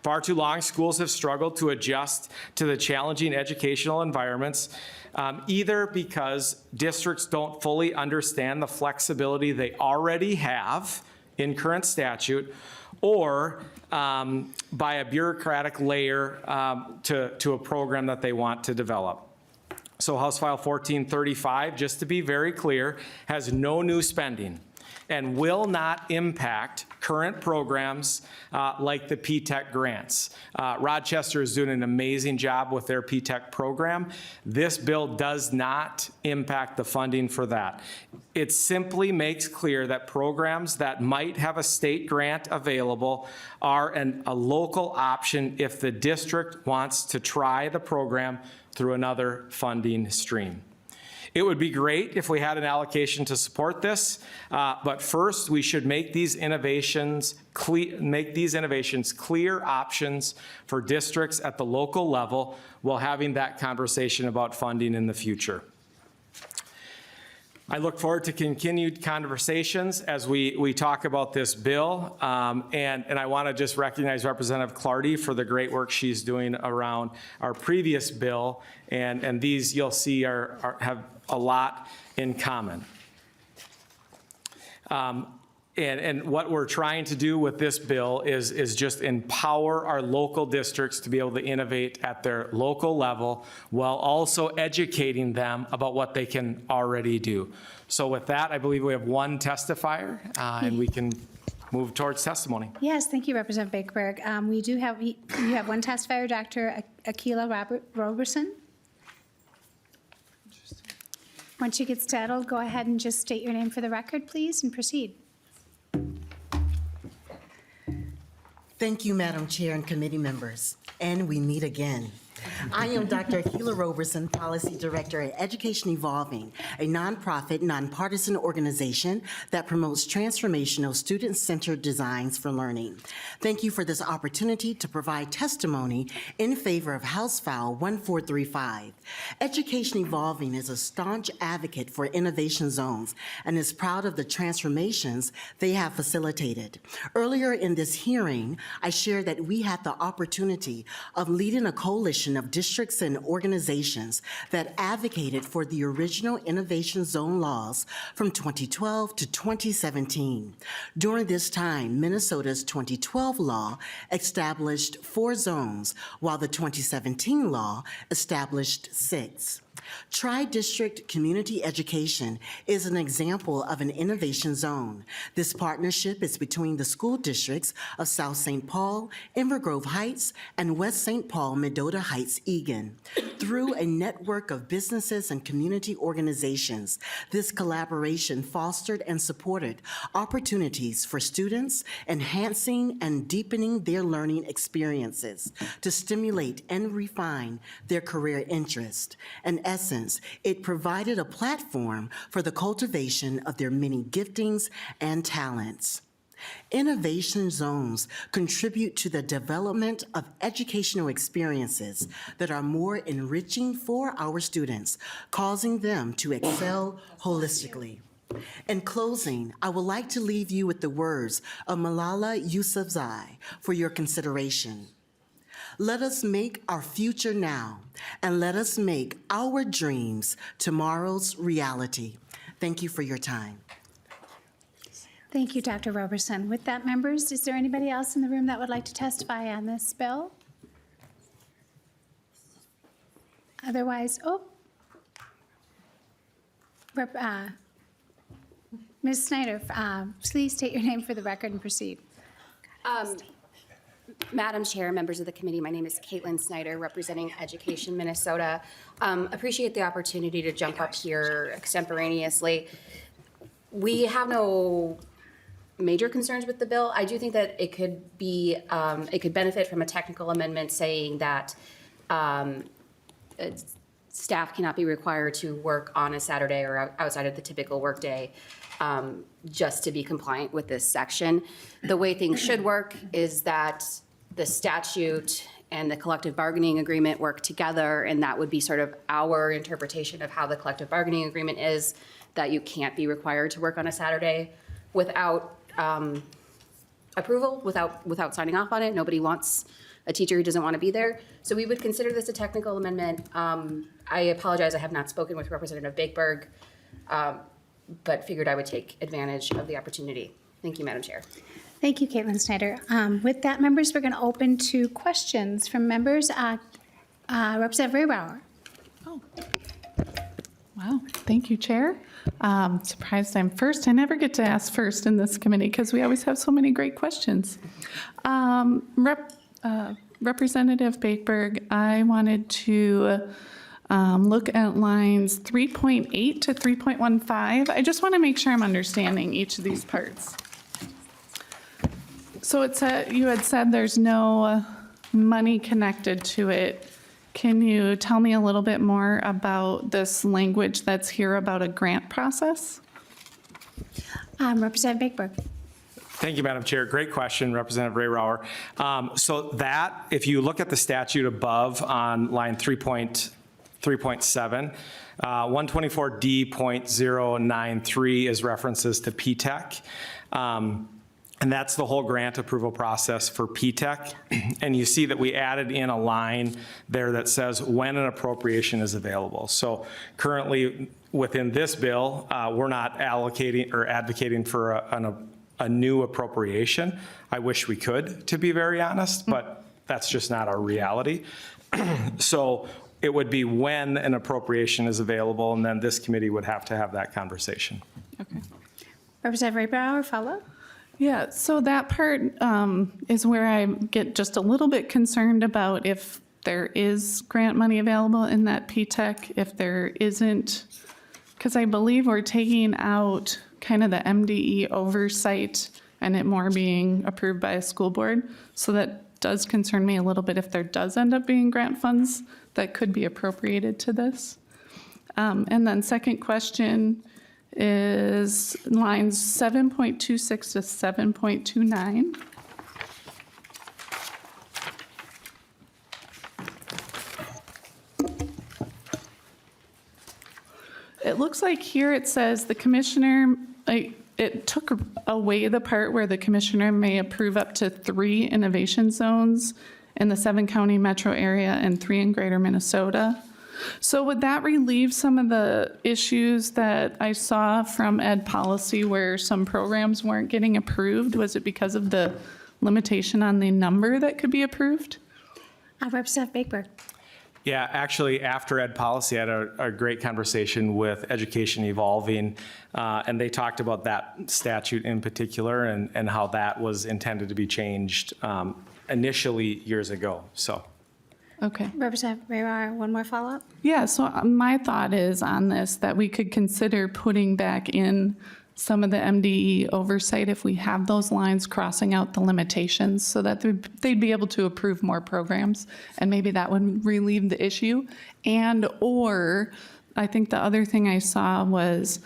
Speaker 2: Far too long, schools have struggled to adjust to the challenging educational environments, either because districts don't fully understand the flexibility they already have in current statute, or by a bureaucratic layer to a program that they want to develop. So House File 1435, just to be very clear, has no new spending and will not impact current programs like the P-TECH grants. Rochester is doing an amazing job with their P-TECH program. This bill does not impact the funding for that. It simply makes clear that programs that might have a state grant available are a local option if the district wants to try the program through another funding stream. It would be great if we had an allocation to support this, but first we should make these innovations clear options for districts at the local level while having that conversation about funding in the future. I look forward to continued conversations as we talk about this bill, and I want to just recognize Representative Clardy for the great work she's doing around our previous bill, and these you'll see have a lot in common. And what we're trying to do with this bill is just empower our local districts to be able to innovate at their local level while also educating them about what they can already do. So with that, I believe we have one testifier, and we can move towards testimony.
Speaker 9: Yes, thank you, Representative Bakeberg. You have one testifier, Dr. Akila Roberson. Once you get settled, go ahead and just state your name for the record, please, and proceed.
Speaker 11: Thank you, Madam Chair and committee members. And we meet again. I am Dr. Akila Roberson, Policy Director at Education Evolving, a nonprofit, nonpartisan organization that promotes transformational student-centered designs for learning. Thank you for this opportunity to provide testimony in favor of House File 1435. Education Evolving is a staunch advocate for innovation zones and is proud of the transformations they have facilitated. Earlier in this hearing, I shared that we had the opportunity of leading a coalition of districts and organizations that advocated for the original innovation zone laws from 2012 to 2017. During this time, Minnesota's 2012 law established 4 zones, while the 2017 law established 6. Tri-district community education is an example of an innovation zone. This partnership is between the school districts of South St. Paul, Inver Grove Heights, and West St. Paul, Mendota Heights Egan. Through a network of businesses and community organizations, this collaboration fostered and supported opportunities for students, enhancing and deepening their learning experiences to stimulate and refine their career interest. In essence, it provided a platform for the cultivation of their many giftings and talents. Innovation zones contribute to the development of educational experiences that are more enriching for our students, causing them to excel holistically. In closing, I would like to leave you with the words of Malala Yousafzai for your consideration. Let us make our future now, and let us make our dreams tomorrow's reality. Thank you for your time.
Speaker 9: Thank you, Dr. Roberson. With that, members, is there anybody else in the room that would like to testify on this bill? Otherwise, Ms. Snyder, please state your name for the record and proceed.
Speaker 17: Madam Chair, members of the committee, my name is Caitlin Snyder, representing Education Minnesota. Appreciate the opportunity to jump up here extemporaneously. We have no major concerns with the bill. I do think that it could be, it could benefit from a technical amendment saying that staff cannot be required to work on a Saturday or outside of the typical workday, just to be compliant with this section. The way things should work is that the statute and the collective bargaining agreement work together, and that would be sort of our interpretation of how the collective bargaining agreement is, that you can't be required to work on a Saturday without approval, without signing off on it. Nobody wants a teacher who doesn't want to be there. So we would consider this a technical amendment. I apologize, I have not spoken with Representative Bakeberg, but figured I would take advantage of the opportunity. Thank you, Madam Chair.
Speaker 9: Thank you, Caitlin Snyder. With that, members, we're going to open to questions from members. Representative Raybauer.
Speaker 18: Wow, thank you, Chair. Surprised I'm first. I never get to ask first in this committee because we always have so many great questions. Representative Bakeberg, I wanted to look at lines 3.8 to 3.15. I just want to make sure I'm understanding each of these parts. So it said, you had said there's no money connected to it. Can you tell me a little bit more about this language that's here about a grant process?
Speaker 9: Representative Bakeberg.
Speaker 2: Thank you, Madam Chair. Great question, Representative Raybauer. So that, if you look at the statute above on line 3.7, 124D.093 is references to P-TECH. And that's the whole grant approval process for P-TECH. And you see that we added in a line there that says when an appropriation is available. So currently within this bill, we're not allocating or advocating for a new appropriation. I wish we could, to be very honest, but that's just not our reality. So it would be when an appropriation is available, and then this committee would have to have that conversation.
Speaker 18: Okay.
Speaker 9: Representative Raybauer, follow.
Speaker 18: Yeah, so that part is where I get just a little bit concerned about if there is grant money available in that P-TECH, if there isn't, because I believe we're taking out kind of the MDE oversight and it more being approved by a school board. So that does concern me a little bit if there does end up being grant funds that could be appropriated to this. And then second question is lines 7.26 to 7.29. It looks like here it says the commissioner, it took away the part where the commissioner may approve up to 3 innovation zones in the 7-county metro area and 3 in greater Minnesota. So would that relieve some of the issues that I saw from ed policy where some programs weren't getting approved? Was it because of the limitation on the number that could be approved?
Speaker 9: Representative Bakeberg.
Speaker 2: Yeah, actually, after ed policy, I had a great conversation with Education Evolving, and they talked about that statute in particular and how that was intended to be changed initially years ago. So.
Speaker 18: Okay.
Speaker 9: Representative Raybar, one more follow-up?
Speaker 18: Yeah, so my thought is on this, that we could consider putting back in some of the MDE oversight if we have those lines crossing out the limitations so that they'd be able to approve more programs. And maybe that would relieve the issue. And, or, I think the other thing I saw was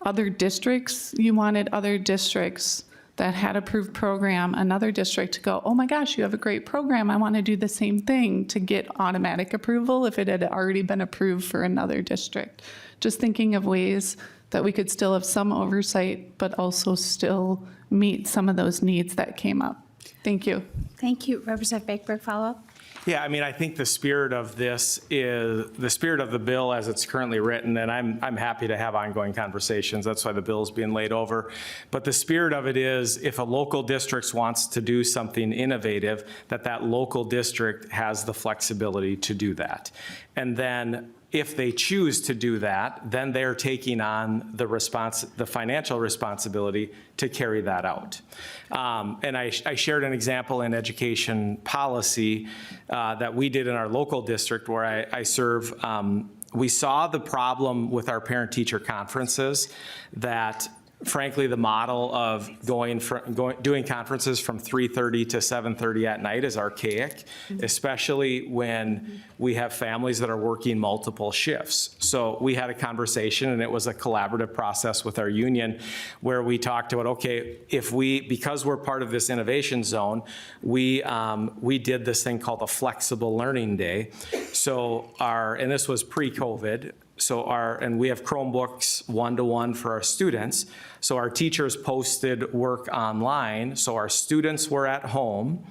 Speaker 18: other districts. You wanted other districts that had approved program, another district to go, oh my gosh, you have a great program, I want to do the same thing, to get automatic approval if it had already been approved for another district. Just thinking of ways that we could still have some oversight, but also still meet some of those needs that came up. Thank you.
Speaker 9: Thank you. Representative Bakeberg, follow-up?
Speaker 2: Yeah, I mean, I think the spirit of this is, the spirit of the bill as it's currently written, and I'm happy to have ongoing conversations. That's why the bill is being laid over. But the spirit of it is, if a local district wants to do something innovative, that local district has the flexibility to do that. And then if they choose to do that, then they're taking on the financial responsibility to carry that out. And I shared an example in education policy that we did in our local district where I serve. We saw the problem with our parent-teacher conferences, that frankly, the model of doing conferences from 3:30 to 7:30 at night is archaic, especially when we have families that are working multiple shifts. So we had a conversation, and it was a collaborative process with our union where we talked about, okay, because we're part of this innovation zone, we did this thing called a flexible learning day. So and this was pre-COVID. And we have Chromebooks one-to-one for our students. So our teachers posted work online. So our students were at home.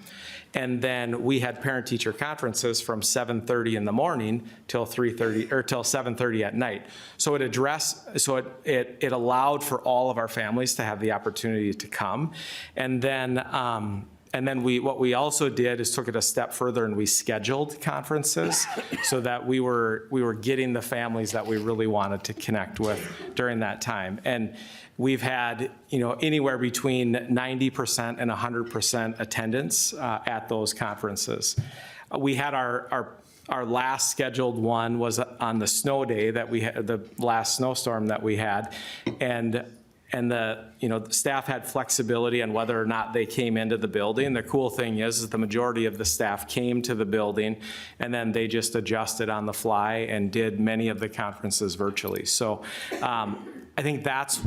Speaker 2: And then we had parent-teacher conferences from 7:30 in the morning till 3:30 or till 7:30 at night. So it allowed for all of our families to have the opportunity to come. And then what we also did is took it a step further, and we scheduled conferences so that we were getting the families that we really wanted to connect with during that time. And we've had anywhere between 90% and 100% attendance at those conferences. We had our last scheduled one was on the snow day that we had, the last snowstorm that we had, and the staff had flexibility on whether or not they came into the building. The cool thing is that the majority of the staff came to the building, and then they just adjusted on the fly and did many of the conferences virtually. So I think that's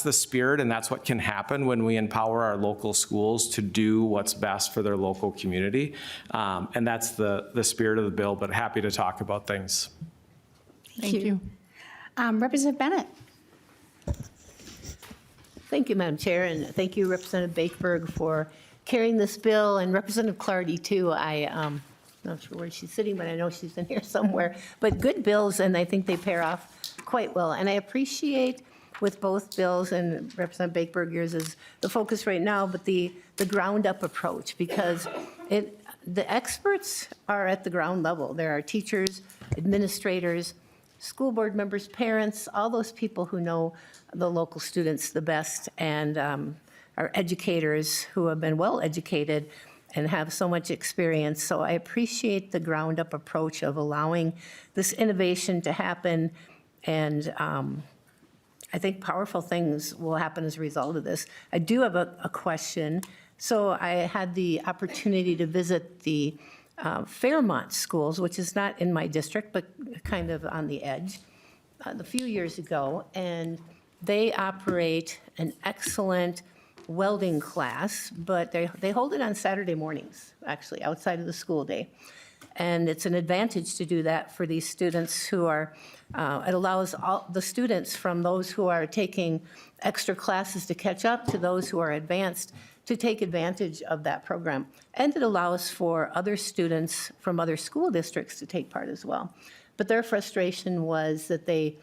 Speaker 2: the spirit, and that's what can happen when we empower our local schools to do what's best for their local community. And that's the spirit of the bill, but happy to talk about things.
Speaker 3: Thank you.
Speaker 9: Representative Bennett.
Speaker 3: Thank you, Madam Chair, and thank you, Representative Bakeberg, for carrying this bill, and Representative Clardy, too. I'm not sure where she's sitting, but I know she's in here somewhere. But good bills, and I think they pair off quite well. And I appreciate with both bills, and Representative Bakeberg, yours is the focus right now, but the ground-up approach, because the experts are at the ground level. There are teachers, administrators, school board members, parents, all those people who know the local students the best, and our educators who have been well-educated and have so much experience. So I appreciate the ground-up approach of allowing this innovation to happen, and I think powerful things will happen as a result of this. I do have a question. So I had the opportunity to visit the Fairmont schools, which is not in my district, but kind of on the edge, a few years ago, and they operate an excellent welding class, but they hold it on Saturday mornings, actually, outside of the school day. And it's an advantage to do that for these students who are, it allows all the students from those who are taking extra classes to catch up to those who are advanced to take advantage of that program. And it allows for other students from other school districts to take part as well. But their frustration was that they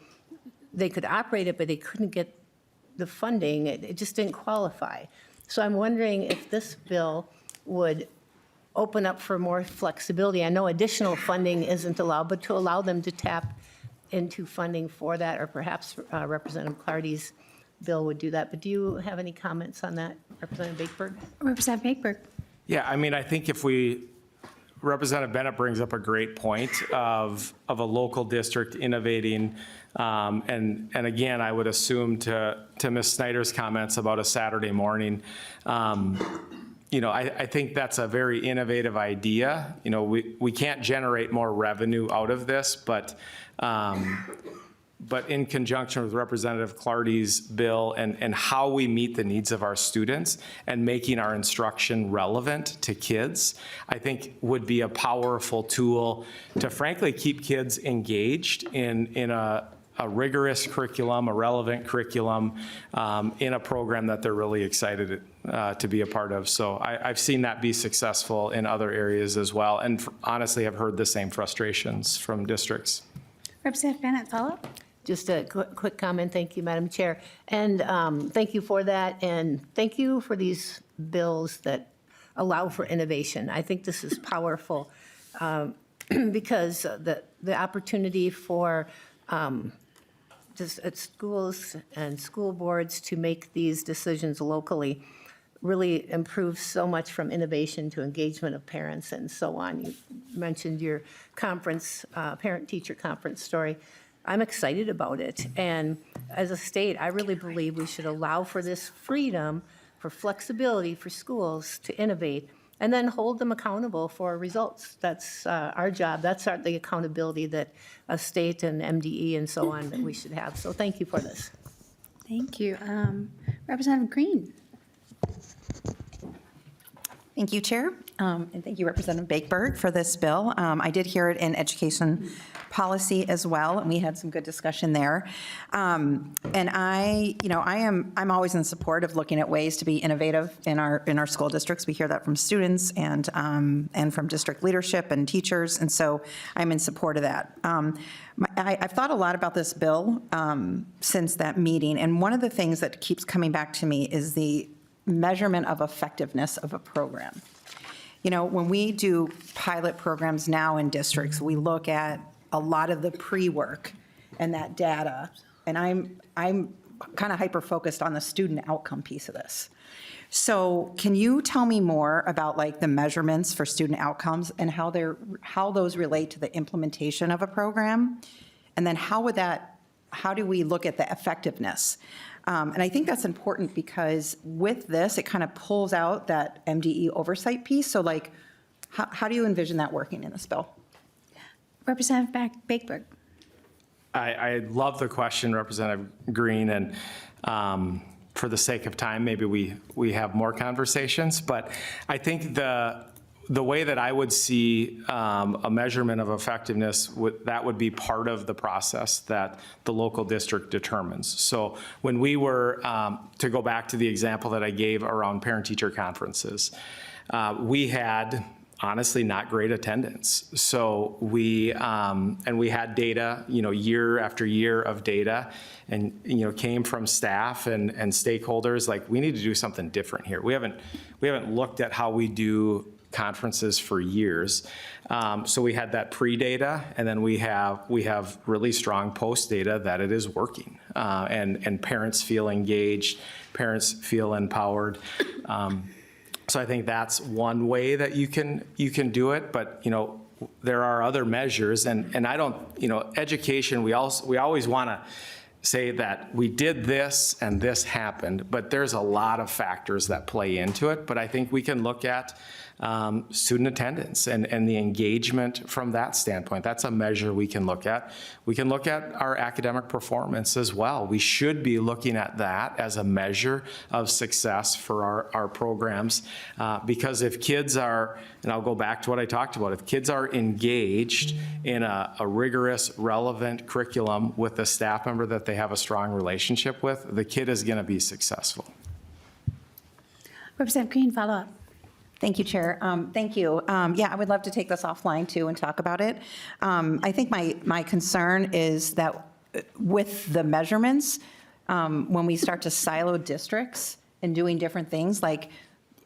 Speaker 3: could operate it, but they couldn't get the funding. It just didn't qualify. So I'm wondering if this bill would open up for more flexibility. I know additional funding isn't allowed, but to allow them to tap into funding for that, or perhaps Representative Clardy's bill would do that. But do you have any comments on that, Representative Bakeberg?
Speaker 9: Representative Bakeberg.
Speaker 2: Yeah, I mean, I think if we Representative Bennett brings up a great point of a local district innovating. And again, I would assume to Ms. Snyder's comments about a Saturday morning, I think that's a very innovative idea. We can't generate more revenue out of this, but in conjunction with Representative Clardy's bill and how we meet the needs of our students and making our instruction relevant to kids, I think would be a powerful tool to frankly keep kids engaged in a rigorous curriculum, a relevant curriculum, in a program that they're really excited to be a part of. So I've seen that be successful in other areas as well, and honestly, I've heard the same frustrations from districts.
Speaker 9: Representative Bennett, follow-up?
Speaker 3: Just a quick comment. Thank you, Madam Chair. And thank you for that. And thank you for these bills that allow for innovation. I think this is powerful because the opportunity for just at schools and school boards to make these decisions locally really improves so much, from innovation to engagement of parents and so on. You mentioned your conference, parent-teacher conference story. I'm excited about it. And as a state, I really believe we should allow for this freedom, for flexibility for schools to innovate, and then hold them accountable for results. That's our job. That's the accountability that a state and MDE and so on that we should have. So thank you for this.
Speaker 9: Thank you. Representative Green.
Speaker 19: Thank you, Chair, and thank you, Representative Bakeberg, for this bill. I did hear it in education policy as well, and we had some good discussion there. And I'm always in support of looking at ways to be innovative in our school districts. We hear that from students and from district leadership and teachers, and so I'm in support of that. I've thought a lot about this bill since that meeting, and one of the things that keeps coming back to me is the measurement of effectiveness of a program. When we do pilot programs now in districts, we look at a lot of the pre-work and that data, and I'm kind of hyper-focused on the student outcome piece of this. So can you tell me more about the measurements for student outcomes and how those relate to the implementation of a program? And then how do we look at the effectiveness? And I think that's important because with this, it kind of pulls out that MDE oversight piece. So how do you envision that working in this bill?
Speaker 9: Representative Bakeberg.
Speaker 2: I love the question, Representative Green, and for the sake of time, maybe we have more conversations, but I think the way that I would see a measurement of effectiveness, that would be part of the process that the local district determines. So when we were, to go back to the example that I gave around parent-teacher conferences, we had honestly not great attendance. So we had data, year after year of data, and came from staff and stakeholders like, we need to do something different here. We haven't looked at how we do conferences for years. So we had that pre-data, and then we have really strong post-data that it is working, and parents feel engaged, parents feel empowered. So I think that's one way that you can do it, but there are other measures, and I don't, education, we always want to say that we did this and this happened, but there's a lot of factors that play into it. But I think we can look at student attendance and the engagement from that standpoint. That's a measure we can look at. We can look at our academic performance as well. We should be looking at that as a measure of success for our programs, because if kids are, and I'll go back to what I talked about, if kids are engaged in a rigorous, relevant curriculum with a staff member that they have a strong relationship with, the kid is going to be successful.
Speaker 9: Representative Green, follow up.
Speaker 19: Thank you, Chair. Thank you. Yeah, I would love to take this offline too and talk about it. I think my concern is that with the measurements, when we start to silo districts and doing different things,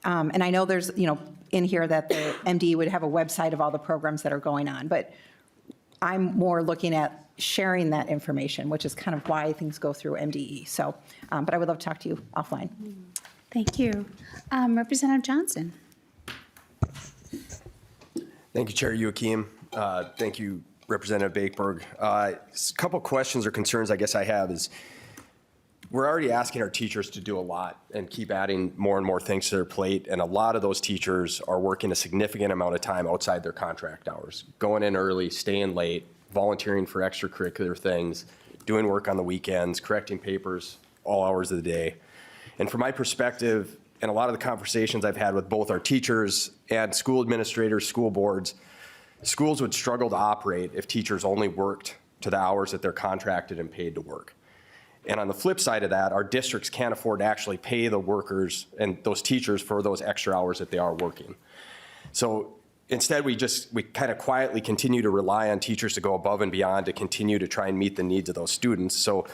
Speaker 19: and I know there's, in here that the MDE would have a website of all the programs that are going on, but I'm more looking at sharing that information, which is kind of why things go through MDE. So, but I would love to talk to you offline.
Speaker 9: Thank you. Representative Johnson.
Speaker 20: Thank you, Chair Joachim. Thank you, Representative Bakeberg. A couple questions or concerns I guess I have is, we're already asking our teachers to do a lot and keep adding more and more things to their plate, and a lot of those teachers are working a significant amount of time outside their contract hours, going in early, staying late, volunteering for extracurricular things, doing work on the weekends, correcting papers, all hours of the day. And from my perspective, and a lot of the conversations I've had with both our teachers and school administrators, school boards, schools would struggle to operate if teachers only worked to the hours that they're contracted and paid to work. And on the flip side of that, our districts can't afford to actually pay the workers and those teachers for those extra hours that they are working. So instead, we kind of quietly continue to rely on teachers to go above and beyond to continue to try and meet the needs of those students. So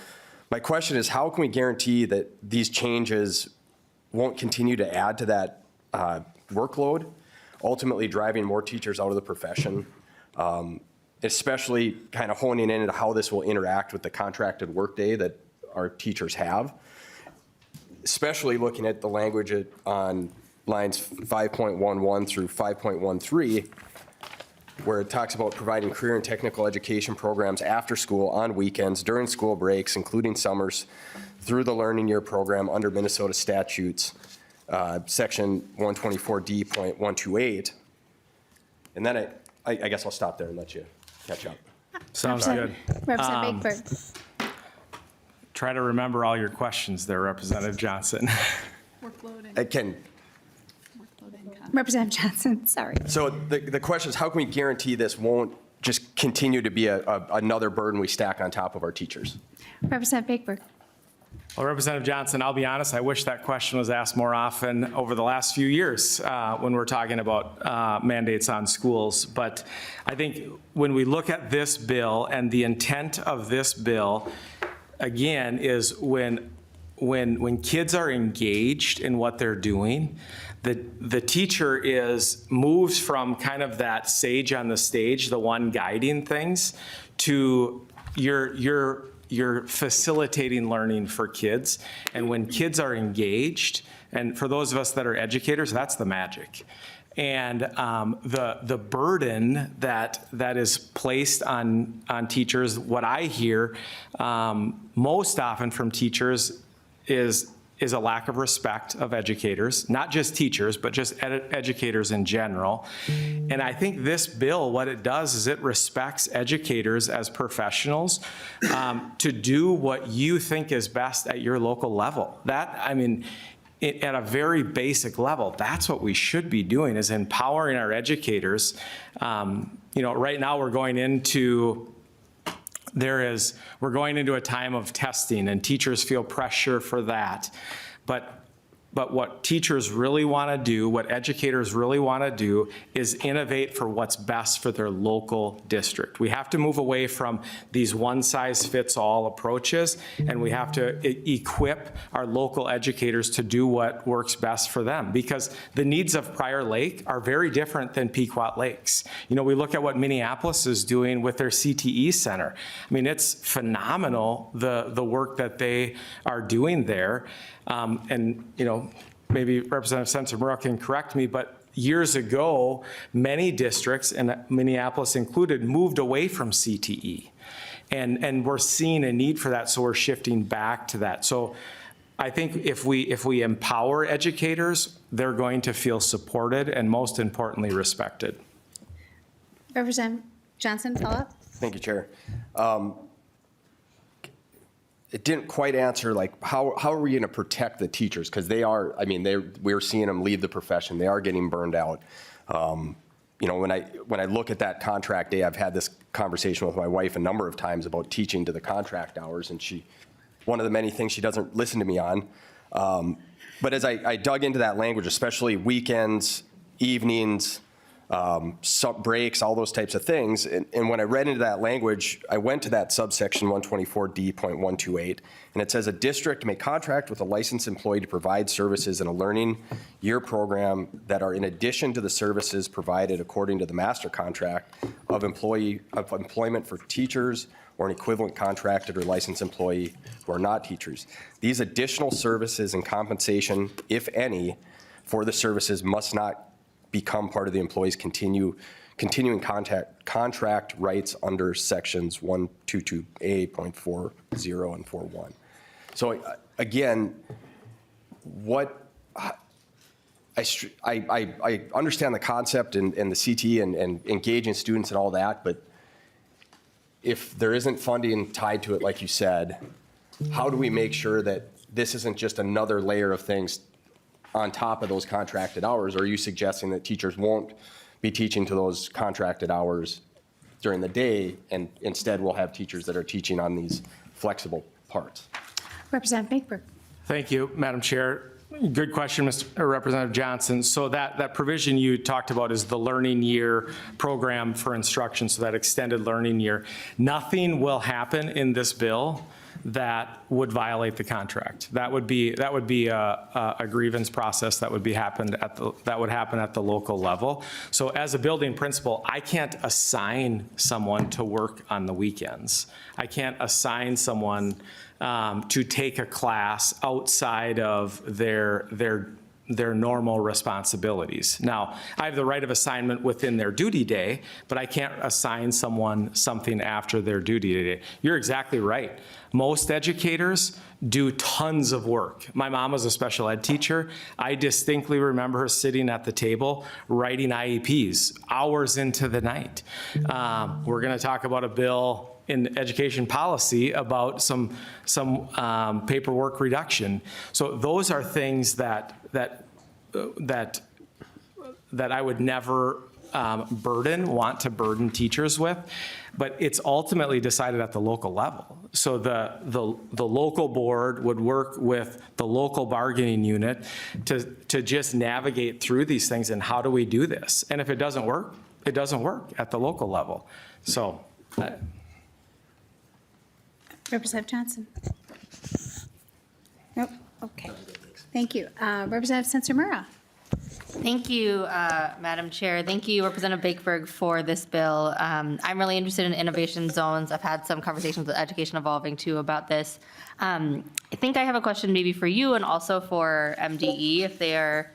Speaker 20: my question is, how can we guarantee that these changes won't continue to add to that workload, ultimately driving more teachers out of the profession, especially kind of honing in on how this will interact with the contracted workday that our teachers have, especially looking at the language on lines 5.11 through 5.13, where it talks about providing career and technical education programs after school, on weekends, during school breaks, including summers, through the Learning Year program under Minnesota statutes, section 124D.128. And then I guess I'll stop there and let you catch up.
Speaker 2: Sounds good.
Speaker 9: Representative Bakeberg.
Speaker 2: Try to remember all your questions there, Representative Johnson.
Speaker 20: I can.
Speaker 9: Representative Johnson, sorry.
Speaker 20: So the question is, how can we guarantee this won't just continue to be another burden we stack on top of our teachers?
Speaker 9: Representative Bakeberg.
Speaker 2: Well, Representative Johnson, I'll be honest, I wish that question was asked more often over the last few years when we're talking about mandates on schools. But I think when we look at this bill, and the intent of this bill, again, is when kids are engaged in what they're doing, the teacher moves from kind of that sage on the stage, the one guiding things, to you're facilitating learning for kids. And when kids are engaged, and for those of us that are educators, that's the magic. And the burden that is placed on teachers, what I hear most often from teachers is a lack of respect of educators, not just teachers, but just educators in general. And I think this bill, what it does is it respects educators as professionals to do what you think is best at your local level. That, I mean, at a very basic level, that's what we should be doing, is empowering our educators. Right now we're going into a time of testing, and teachers feel pressure for that. But what teachers really want to do, what educators really want to do, is innovate for what's best for their local district. We have to move away from these one-size-fits-all approaches, and we have to equip our local educators to do what works best for them, because the needs of Prior Lake are very different than Pequot Lakes. We look at what Minneapolis is doing with their CTE center. I mean, it's phenomenal, the work that they are doing there. Maybe Representative Sensenborough can correct me, but years ago, many districts, and Minneapolis included, moved away from CTE. And we're seeing a need for that, so we're shifting back to that. So I think if we empower educators, they're going to feel supported and, most importantly, respected.
Speaker 9: Representative Johnson, follow up.
Speaker 20: Thank you, Chair. It didn't quite answer, how are we going to protect the teachers? Because we're seeing them leave the profession. They are getting burned out. When I look at that contract day, I've had this conversation with my wife a number of times about teaching to the contract hours, and one of the many things she doesn't listen to me on. But as I dug into that language, especially weekends, evenings, breaks, all those types of things. And when I read into that language, I went to that subsection 124D.128, and it says a district may contract with a licensed employee to provide services in a learning year program that are in addition to the services provided according to the master contract of employment for teachers or an equivalent contracted or licensed employee who are not teachers. These additional services and compensation, if any, for the services must not become part of the employee's continuing contract rights under sections 122A.40 and 41. So again, I understand the concept and the CT and engaging students and all that, but if there isn't funding tied to it, like you said, how do we make sure that this isn't just another layer of things on top of those contracted hours? Or are you suggesting that teachers won't be teaching to those contracted hours during the day, and instead we'll have teachers that are teaching on these flexible parts?
Speaker 9: Representative Bakeberg.
Speaker 2: Thank you, Madam Chair. Good question, Representative Johnson. So that provision you talked about is the learning year program for instruction, so that extended learning year. Nothing will happen in this bill that would violate the contract. That would be a grievance process that would happen at the local level. So as a building principal, I can't assign someone to work on the weekends. I can't assign someone to take a class outside of their normal responsibilities. Now, I have the right of assignment within their duty day, but I can't assign someone something after their duty day. You're exactly right. Most educators do tons of work. My mom was a special ed teacher. I distinctly remember her sitting at the table writing IEPs hours into the night. We're going to talk about a bill in education policy about some paperwork reduction. So those are things that I would never want to burden teachers with, but it's ultimately decided at the local level. So the local board would work with the local bargaining unit to just navigate through these things and how do we do this? And if it doesn't work, it doesn't work at the local level. So.
Speaker 9: Representative Johnson. Nope, okay. Thank you. Representative Sensor-Mura.
Speaker 15: Thank you, Madam Chair. Thank you, Representative Bakeberg, for this bill. I'm really interested in innovation zones. I've had some conversations with Education Evolving too about this. I think I have a question maybe for you and also for MDE if they are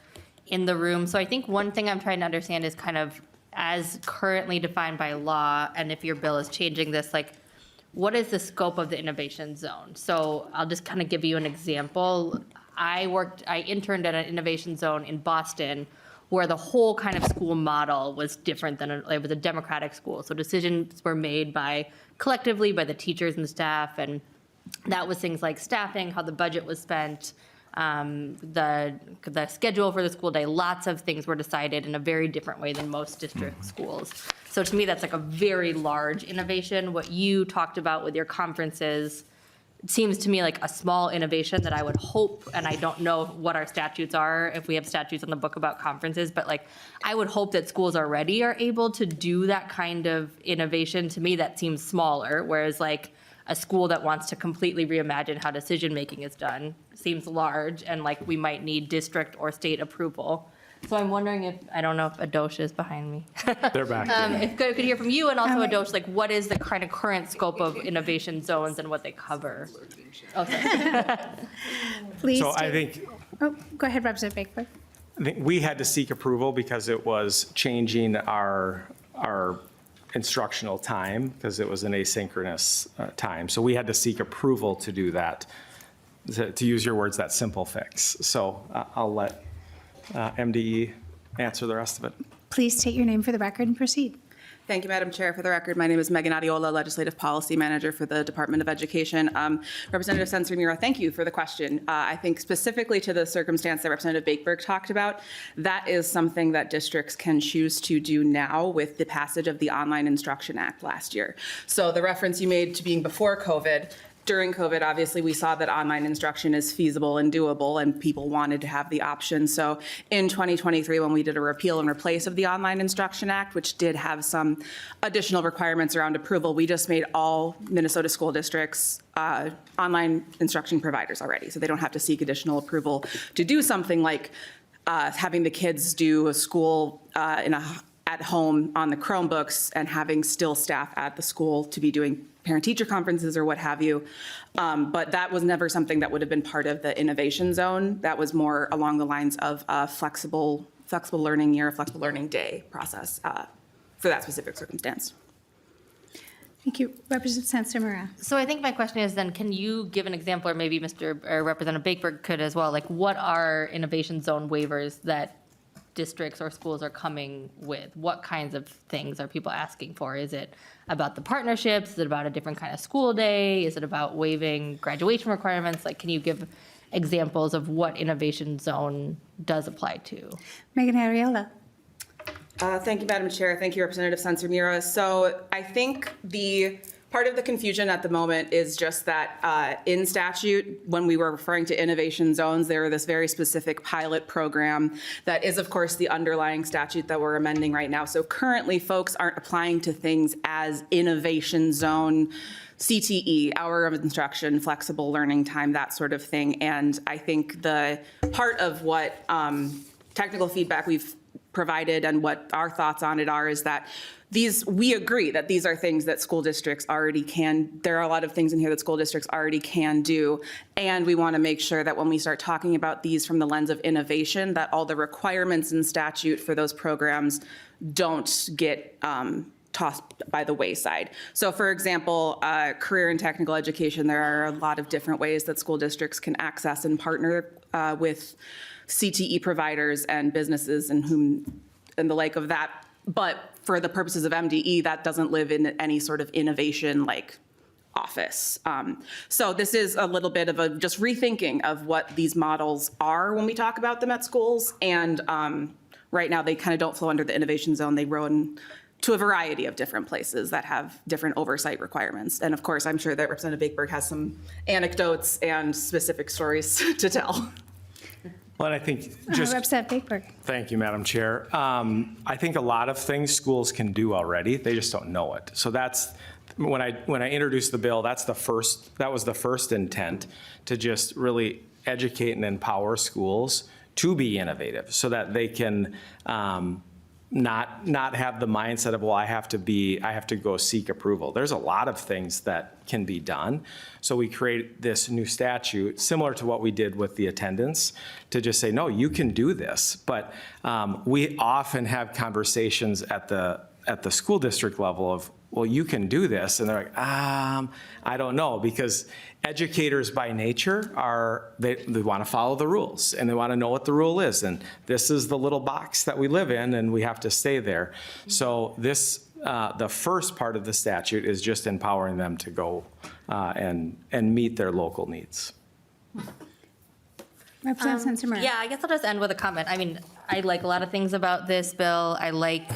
Speaker 15: in the room. So I think one thing I'm trying to understand is kind of as currently defined by law, and if your bill is changing this, like, what is the scope of the innovation zone? So I'll just kind of give you an example. I interned at an innovation zone in Boston where the whole kind of school model was different than it was a democratic school. So decisions were made collectively by the teachers and staff, and that was things like staffing, how the budget was spent, the schedule for the school day. Lots of things were decided in a very different way than most district schools. So to me, that's like a very large innovation. What you talked about with your conferences, it seems to me like a small innovation that I would hope, and I don't know what our statutes are, if we have statutes on the book about conferences, but like I would hope that schools already are able to do that kind of innovation. To me, that seems smaller, whereas like a school that wants to completely reimagine how decision-making is done seems large, and like we might need district or state approval. So I'm wondering if, I don't know if Adosh is behind me.
Speaker 2: They're back.
Speaker 15: If I could hear from you and also Adosh, like what is the kind of current scope of innovation zones and what they cover? Oh, sorry.
Speaker 9: Please.
Speaker 2: So I think.
Speaker 9: Oh, go ahead, Representative Bakeberg.
Speaker 2: I think we had to seek approval because it was changing our instructional time because it was an asynchronous time. So we had to seek approval to do that, to use your words, that simple fix. So I'll let MDE answer the rest of it.
Speaker 9: Please state your name for the record and proceed.
Speaker 21: Thank you, Madam Chair. For the record, my name is Megan Adiola, Legislative Policy Manager for the Department of Education. Representative Sensor-Mura, thank you for the question. I think specifically to the circumstance that Representative Bakeberg talked about, that is something that districts can choose to do now with the passage of the Online Instruction Act last year. So the reference you made to being before COVID, during COVID, obviously, we saw that online instruction is feasible and doable, and people wanted to have the option. So in 2023, when we did a repeal and replace of the Online Instruction Act, which did have some additional requirements around approval, we just made all Minnesota school districts online instruction providers already. So they don't have to seek additional approval to do something like having the kids do a school at home on the Chromebooks and having still staff at the school to be doing parent-teacher conferences or what have you. But that was never something that would have been part of the innovation zone. That was more along the lines of a flexible learning year, flexible learning day process. for that specific circumstance.
Speaker 9: Thank you. Representative Sansamura.
Speaker 15: So I think my question is then, can you give an example, or maybe Representative Bakeberg could as well, like what are innovation zone waivers that districts or schools are coming with? What kinds of things are people asking for? Is it about the partnerships? Is it about a different kind of school day? Is it about waiving graduation requirements? Like, can you give examples of what innovation zone does apply to?
Speaker 9: Megan Arriola.
Speaker 21: Thank you, Madam Chair. Thank you, Representative Sansamura. So I think the part of the confusion at the moment is just that in statute, when we were referring to innovation zones, there were this very specific pilot program that is, of course, the underlying statute that we're amending right now. So currently, folks aren't applying to things as innovation zone, CTE, hour of instruction, flexible learning time, that sort of thing. And I think the part of what technical feedback we've provided and what our thoughts on it are is that we agree that these are things that school districts already can. There are a lot of things in here that school districts already can do. And we want to make sure that when we start talking about these from the lens of innovation, that all the requirements in statute for those programs don't get tossed by the wayside. So for example, career and technical education, there are a lot of different ways that school districts can access and partner with CTE providers and businesses and the like of that. But for the purposes of MDE, that doesn't live in any sort of innovation like office. So this is a little bit of a just rethinking of what these models are when we talk about them at schools. And right now they kind of don't flow under the innovation zone. They run to a variety of different places that have different oversight requirements. And of course, I'm sure that Representative Bakeberg has some anecdotes and specific stories to tell.
Speaker 2: Well, and I think just,
Speaker 9: Representative Bakeberg.
Speaker 2: thank you, Madam Chair. I think a lot of things schools can do already, they just don't know it. So that's, when I introduced the bill, that was the first intent, to just really educate and empower schools to be innovative so that they can not have the mindset of, well, I have to go seek approval. There's a lot of things that can be done. So we create this new statute, similar to what we did with the attendance, to just say, no, you can do this. But we often have conversations at the school district level of, well, you can do this. And they're like, I don't know, because educators by nature they want to follow the rules and they want to know what the rule is. And this is the little box that we live in and we have to stay there. So this, the first part of the statute is just empowering them to go and meet their local needs.
Speaker 9: Representative Sansamura.
Speaker 15: Yeah, I guess I'll just end with a comment. I mean, I like a lot of things about this bill. I like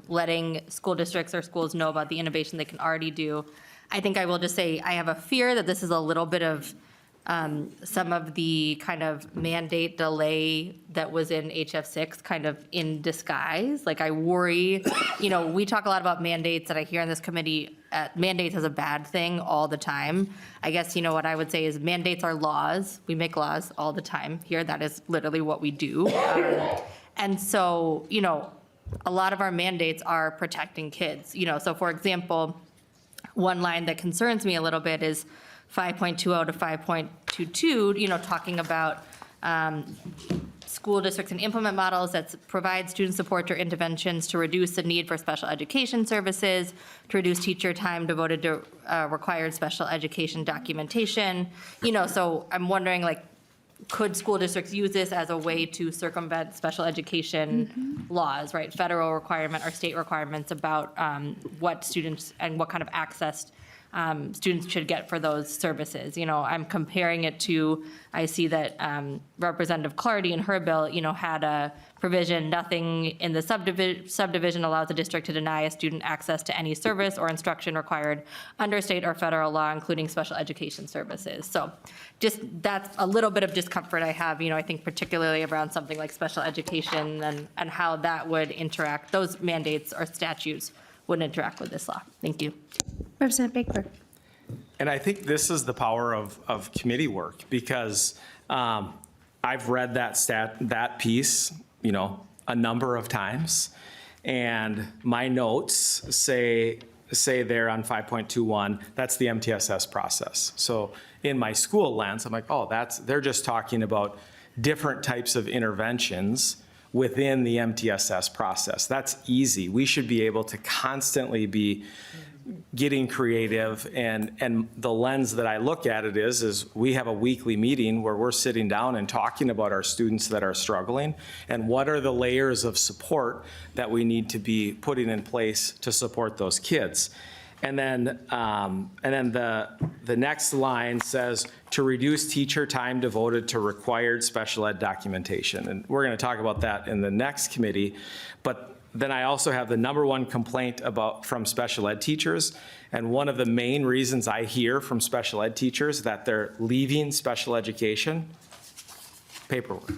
Speaker 15: letting school districts or schools know about the innovation they can already do. I think I will just say I have a fear that this is a little bit of some of the kind of mandate delay that was in HF6 kind of in disguise. Like I worry, we talk a lot about mandates that I hear in this committee. Mandates as a bad thing all the time. I guess, what I would say is mandates are laws. We make laws all the time here. That is literally what we do. And so, a lot of our mandates are protecting kids. So for example, one line that concerns me a little bit is 5.20 to 5.22, talking about school districts and implement models that provide student support or interventions to reduce the need for special education services, to reduce teacher time devoted to required special education documentation. So I'm wondering, could school districts use this as a way to circumvent special education laws, right? Federal requirement or state requirements about what students and what kind of access students should get for those services. I'm comparing it to, I see that Representative Clardy in her bill, had a provision, nothing in the subdivision allows a district to deny a student access to any service or instruction required under state or federal law, including special education services. So just that's a little bit of discomfort I have, I think particularly around something like special education and how that would interact, those mandates or statutes would interact with this law. Thank you.
Speaker 9: Representative Bakeberg.
Speaker 2: And I think this is the power of committee work, because I've read that piece, a number of times, and my notes say there on 5.21, that's the MTSS process. So in my school lens, I'm like, oh, they're just talking about different types of interventions within the MTSS process. That's easy. We should be able to constantly be getting creative, and the lens that I look at it is we have a weekly meeting where we're sitting down and talking about our students that are struggling and what are the layers of support that we need to be putting in place to support those kids. And then the next line says to reduce teacher time devoted to required special ed documentation. And we're going to talk about that in the next committee. But then I also have the #1 complaint from special ed teachers. And one of the main reasons I hear from special ed teachers that they're leaving special education, paperwork.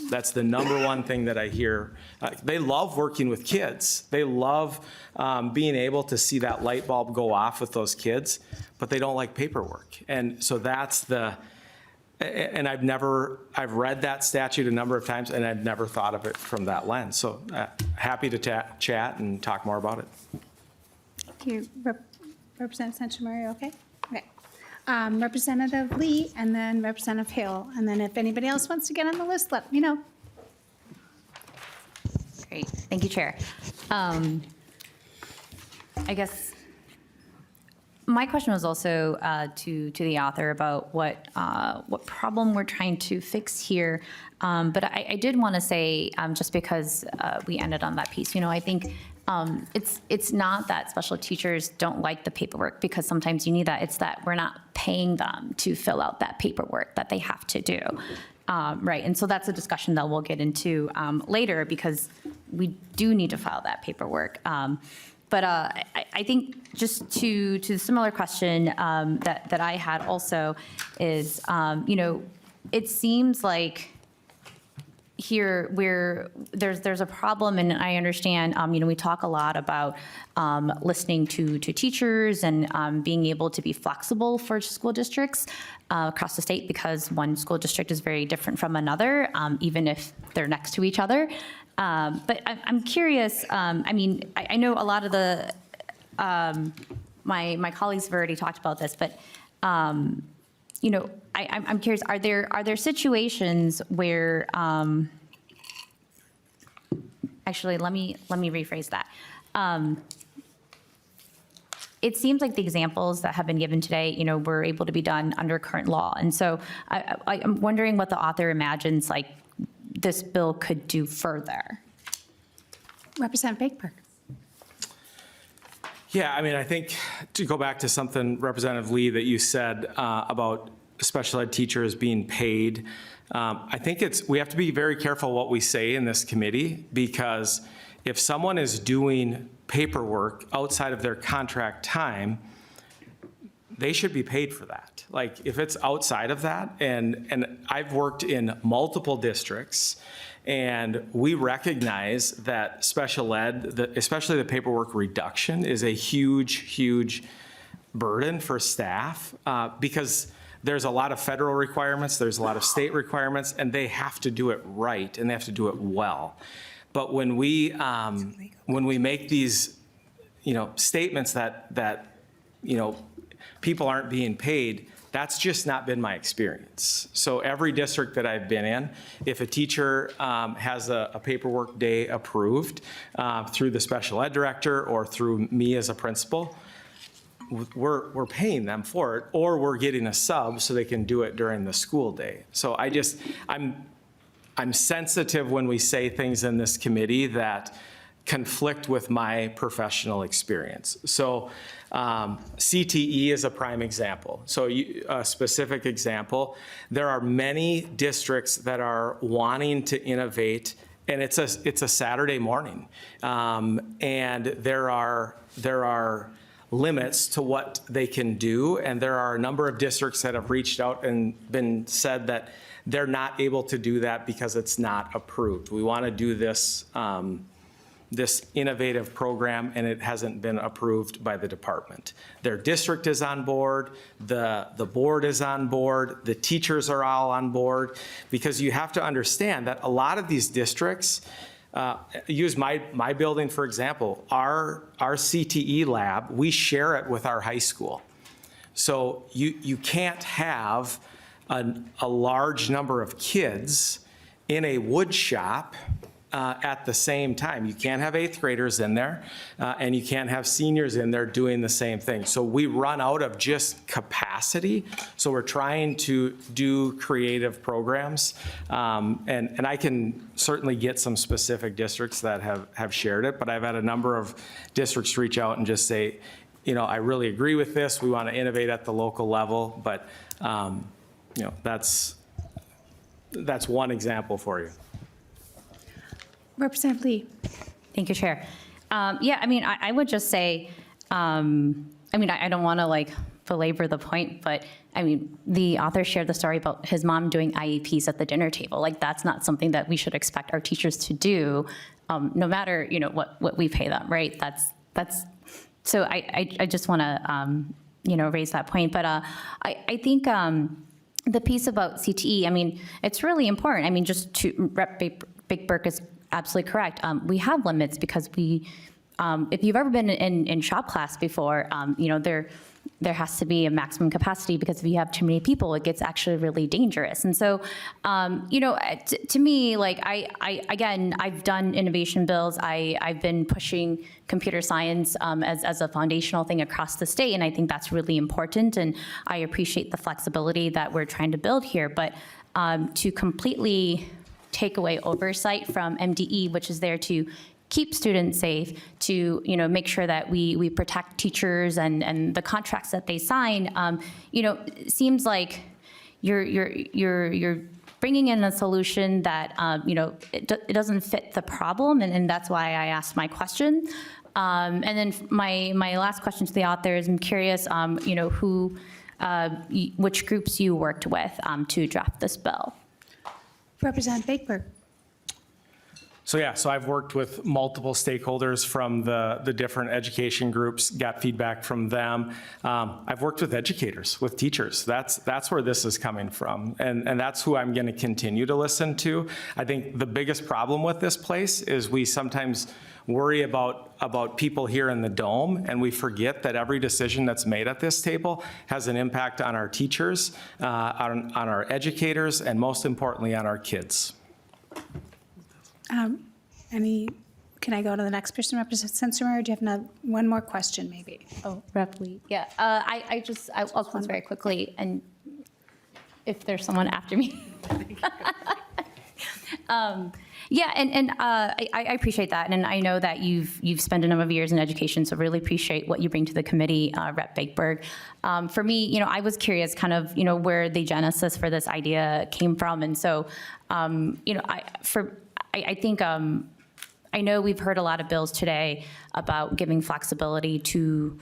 Speaker 2: That's the #1 thing that I hear. They love working with kids. They love being able to see that light bulb go off with those kids, but they don't like paperwork. And so that's and I've read that statute a number of times, and I've never thought of it from that lens. So happy to chat and talk more about it.
Speaker 9: Thank you. Representative Sancho-Mario, okay? Okay. Representative Lee, and then Representative Hill. And then if anybody else wants to get on the list, let me know.
Speaker 4: Great, thank you, Chair. I guess my question was also to the author about what problem we're trying to fix here. But I did want to say, just because we ended on that piece, I think it's not that special teachers don't like the paperwork, because sometimes you need that. It's that we're not paying them to fill out that paperwork that they have to do. Right, and so that's a discussion that we'll get into later, because we do need to file that paperwork. But I think just to the similar question that I had also is, it seems like here there's a problem, and I understand, we talk a lot about listening to teachers and being able to be flexible for school districts across the state, because one school district is very different from another, even if they're next to each other. But I'm curious, I know a lot of the, my colleagues have already talked about this, but, I'm curious, are there situations where, actually, let me rephrase that. It seems like the examples that have been given today, were able to be done under current law. And so I'm wondering what the author imagines, like, this bill could do further.
Speaker 9: Representative Bakeberg.
Speaker 2: Yeah, I think to go back to something, Representative Lee, that you said about special ed teachers being paid, I think we have to be very careful what we say in this committee, because if someone is doing paperwork outside of their contract time, they should be paid for that. Like, if it's outside of that, and I've worked in multiple districts, and we recognize that special ed, especially the paperwork reduction, is a huge burden for staff, because there's a lot of federal requirements, there's a lot of state requirements, and they have to do it right, and they have to do it well. But when we make these, statements that people aren't being paid, that's just not been my experience. So every district that I've been in, if a teacher has a paperwork day approved through the special ed director or through me as a principal, we're paying them for it, or we're getting a sub so they can do it during the school day. So I'm sensitive when we say things in this committee that conflict with my professional experience. So CTE is a prime example. So a specific example, there are many districts that are wanting to innovate, and it's a Saturday morning. And there are limits to what they can do, and there are a number of districts that have reached out and been said that they're not able to do that because it's not approved. We want to do this this innovative program, and it hasn't been approved by the department. Their district is on board, the board is on board, the teachers are all on board, because you have to understand that a lot of these districts, use my building for example, our CTE lab, we share it with our high school. So you can't have a large number of kids in a wood shop at the same time. You can't have eighth graders in there, and you can't have seniors in there doing the same thing. So we run out of just capacity. So we're trying to do creative programs. And I can certainly get some specific districts that have shared it, but I've had a number of districts reach out and just say, I really agree with this. We want to innovate at the local level, but that's one example for you.
Speaker 9: Representative Lee.
Speaker 4: Thank you, Chair. Yeah, I would just say, I don't want to belabor the point, but the author shared the story about his mom doing IEPs at the dinner table. That's not something that we should expect our teachers to do, no matter, what we pay them, right? So I just want to, raise that point. But I think the piece about CTE, it's really important. Just to Rep. Bakeberg is absolutely correct. We have limits because if you've ever been in shop class before, there has to be a maximum capacity, because if you have too many people, it gets actually really dangerous. And so, to me, I've done innovation bills. I've been pushing computer science as a foundational thing across the state, and I think that's really important. And I appreciate the flexibility that we're trying to build here. But to completely take away oversight from MDE, which is there to keep students safe, to make sure that we protect teachers and the contracts that they sign, it seems like you're bringing in a solution that it doesn't fit the problem, and that's why I asked my question. And then my last question to the author is, I'm curious, which groups you worked with to draft this bill.
Speaker 9: Representative Bakeberg.
Speaker 2: So I've worked with multiple stakeholders from the different education groups, got feedback from them. I've worked with educators, with teachers. That's where this is coming from, and that's who I'm going to continue to listen to. I think the biggest problem with this place is we sometimes worry about people here in the Dome, and we forget that every decision that's made at this table has an impact on our teachers, on our educators, and most importantly, on our kids.
Speaker 9: Can I go to the next person, Representative Sensenmer, or do you have one more question, maybe?
Speaker 4: Oh, Rep. Lee. Yeah, I'll close very quickly, and if there's someone after me. Yeah, and I appreciate that, and I know that you've spent a number of years in education, so really appreciate what you bring to the committee, Rep. Bakeberg. For me, I was curious kind of, where the genesis for this idea came from, and so, I think, I know we've heard a lot of bills today about giving flexibility to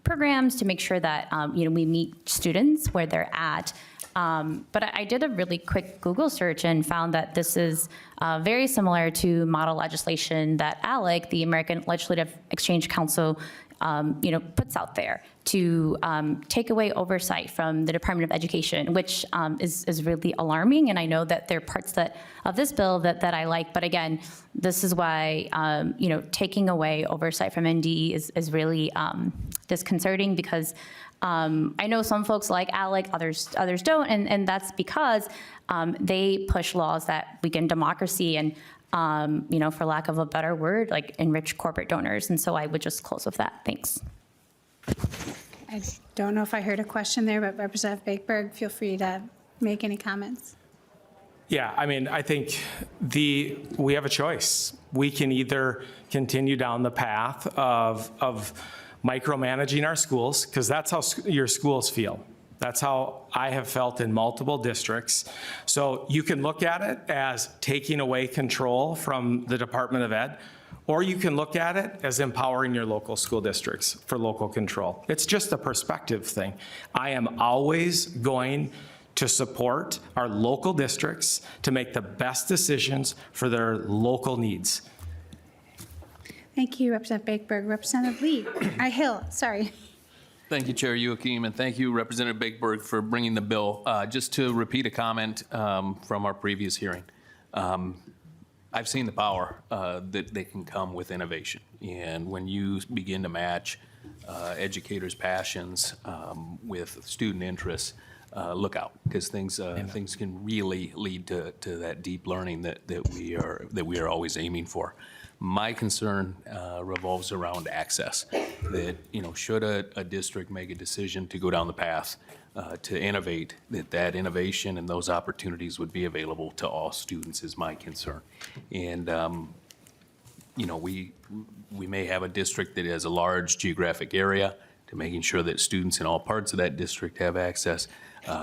Speaker 4: programs to make sure that, we meet students where they're at. But I did a really quick Google search and found that this is very similar to model legislation that ALEC, the American Legislative Exchange Council, puts out there to take away oversight from the Department of Education, which is really alarming. And I know that there are parts of this bill that I like, but again, this is why taking away oversight from NDE is really disconcerting, because I know some folks like ALEC, others don't, and that's because they push laws that weaken democracy and, for lack of a better word, enrich corporate donors. And so I would just close with that. Thanks.
Speaker 9: I don't know if I heard a question there, but Representative Bakeberg, feel free to make any comments.
Speaker 2: Yeah, I think we have a choice. We can either continue down the path of micromanaging our schools, because that's how your schools feel. That's how I have felt in multiple districts. So you can look at it as taking away control from the Department of Ed, or you can look at it as empowering your local school districts for local control. It's just a perspective thing. I am always going to support our local districts to make the best decisions for their local needs.
Speaker 9: Thank you, Representative Bakeberg. Representative Lee, Hill, sorry.
Speaker 6: Thank you, Chair Joachim, and thank you, Representative Bakeberg, for bringing the bill. Just to repeat a comment from our previous hearing, I've seen the power that they can come with innovation. And when you begin to match educators' passions with student interests, look out, because things can really lead to that deep learning that we are always aiming for. My concern revolves around access, that, should a district make a decision to go down the path to innovate, that innovation and those opportunities would be available to all students is my concern. And, we may have a district that has a large geographic area to making sure that students in all parts of that district have access.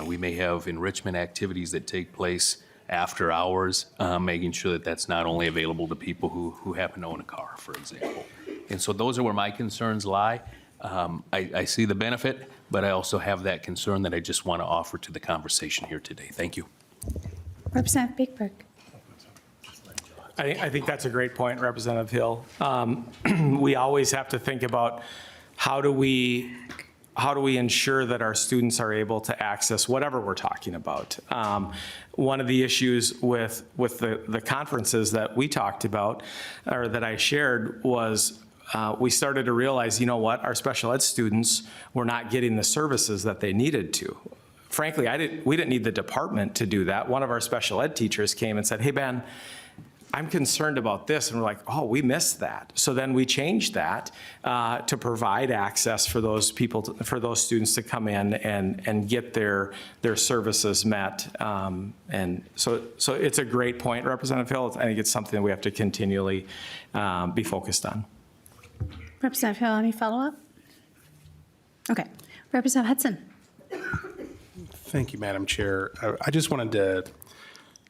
Speaker 6: We may have enrichment activities that take place after hours, making sure that that's not only available to people who happen to own a car, for example. And so those are where my concerns lie. I see the benefit, but I also have that concern that I just want to offer to the conversation here today. Thank you.
Speaker 9: Representative Bakeberg.
Speaker 2: I think that's a great point, Representative Hill. We always have to think about how do we ensure that our students are able to access whatever we're talking about. One of the issues with the conferences that we talked about, or that I shared, was we started to realize, our special ed students were not getting the services that they needed to. Frankly, we didn't need the department to do that. One of our special ed teachers came and said, "Hey, Ben, I'm concerned about this," and we're like, "Oh, we missed that." So then we changed that to provide access for those people, for those students to come in and get their services met. And so it's a great point, Representative Hill. I think it's something that we have to continually be focused on.
Speaker 9: Representative Hill, any follow-up? Okay. Representative Hudson.
Speaker 7: Thank you, Madam Chair. I just wanted to,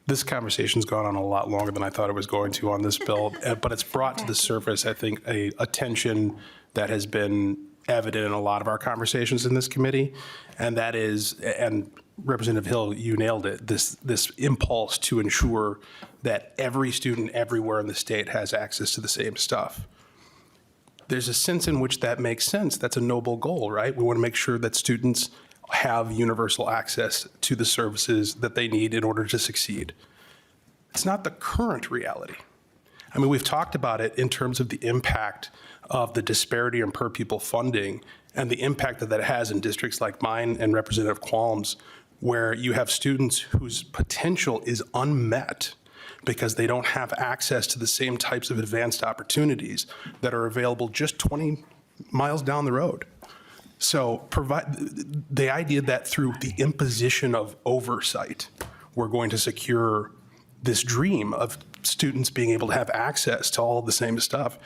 Speaker 7: this conversation's gone on a lot longer than I thought it was going to on this bill, but it's brought to the surface, I think, a tension that has been evident in a lot of our conversations in this committee, and that is, and Representative Hill, you nailed it, this impulse to ensure that every student everywhere in the state has access to the same stuff. There's a sense in which that makes sense. That's a noble goal, right? We want to make sure that students have universal access to the services that they need in order to succeed. It's not the current reality. I mean, we've talked about it in terms of the impact of the disparity in per pupil funding and the impact that has in districts like mine and Representative Qualm's, where you have students whose potential is unmet because they don't have access to the same types of advanced opportunities that are available just 20 miles down the road. So the idea that through the imposition of oversight, we're going to secure this dream of students being able to have access to all of the same stuff.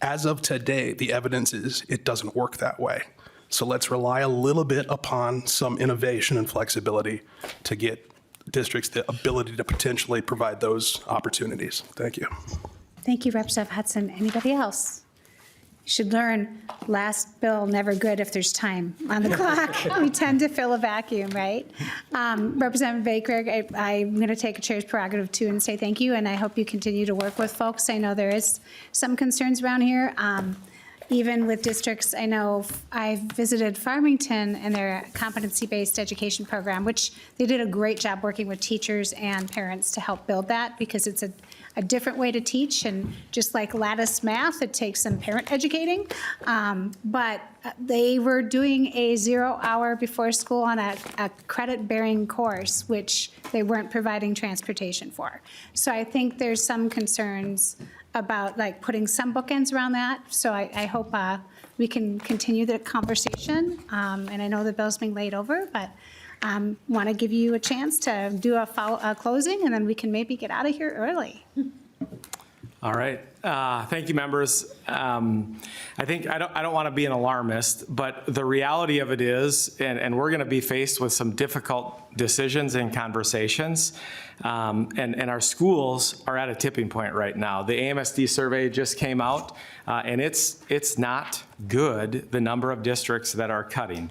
Speaker 7: As of today, the evidence is it doesn't work that way. So let's rely a little bit upon some innovation and flexibility to get districts the ability to potentially provide those opportunities. Thank you.
Speaker 9: Thank you, Representative Hudson. Anybody else? You should learn, last bill, never good if there's time on the clock. We tend to fill a vacuum, right? Representative Bakeberg, I'm going to take a chair's prerogative too and say thank you, and I hope you continue to work with folks. I know there is some concerns around here. Even with districts, I know I've visited Farmington and their competency-based education program, which they did a great job working with teachers and parents to help build that, because it's a different way to teach, and just like lattice math, it takes some parent educating. But they were doing a 0 hour before school on a credit-bearing course, which they weren't providing transportation for. So I think there's some concerns about like putting some bookends around that. So I hope we can continue the conversation. And I know the bill's being laid over, but want to give you a chance to do a closing, and then we can maybe get out of here early.
Speaker 2: All right. Thank you, members. I think I don't want to be an alarmist, but the reality of it is, and we're going to be faced with some difficult decisions and conversations, and our schools are at a tipping point right now. The AMSD survey just came out, and it's not good, the number of districts that are cutting.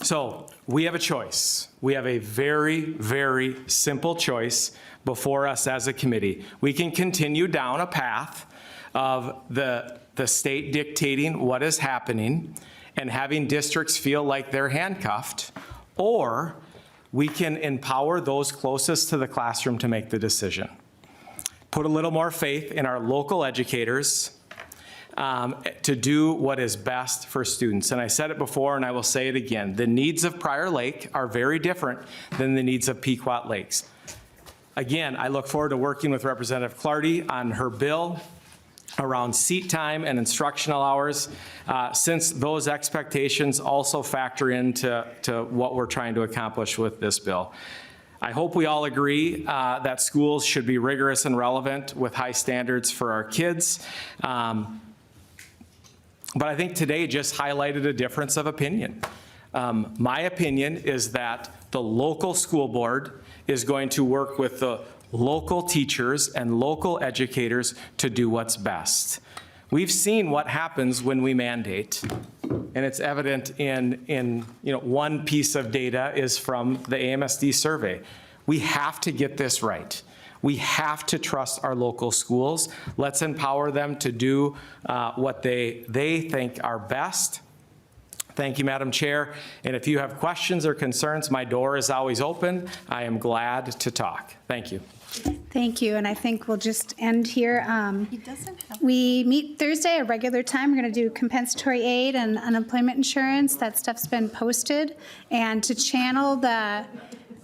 Speaker 2: So we have a choice. We have a very, very simple choice before us as a committee. We can continue down a path of the state dictating what is happening and having districts feel like they're handcuffed, or we can empower those closest to the classroom to make the decision. Put a little more faith in our local educators, to do what is best for students. And I said it before and I will say it again. The needs of Prior Lake are very different than the needs of Pequot Lakes. Again, I look forward to working with Representative Clardy on her bill around seat time and instructional hours, since those expectations also factor into what we're trying to accomplish with this bill. I hope we all agree that schools should be rigorous and relevant with high standards for our kids. But I think today just highlighted a difference of opinion. My opinion is that the local school board is going to work with the local teachers and local educators to do what's best. We've seen what happens when we mandate, and it's evident in one piece of data is from the AMSD survey. We have to get this right. We have to trust our local schools. Let's empower them to do what they think are best. Thank you, Madam Chair. And if you have questions or concerns, my door is always open. I am glad to talk. Thank you.
Speaker 9: Thank you, and I think we'll just end here. We meet Thursday at a regular time. We're going to do compensatory aid and unemployment insurance. That stuff's been posted. And to channel the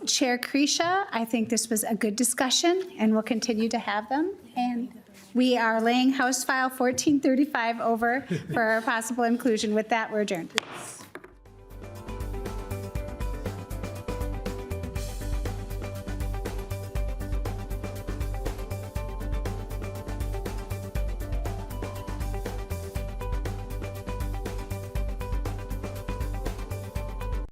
Speaker 9: Chair Krisha, I think this was a good discussion, and we'll continue to have them. And we are laying House File 1435 over for possible inclusion. With that, we're adjourned.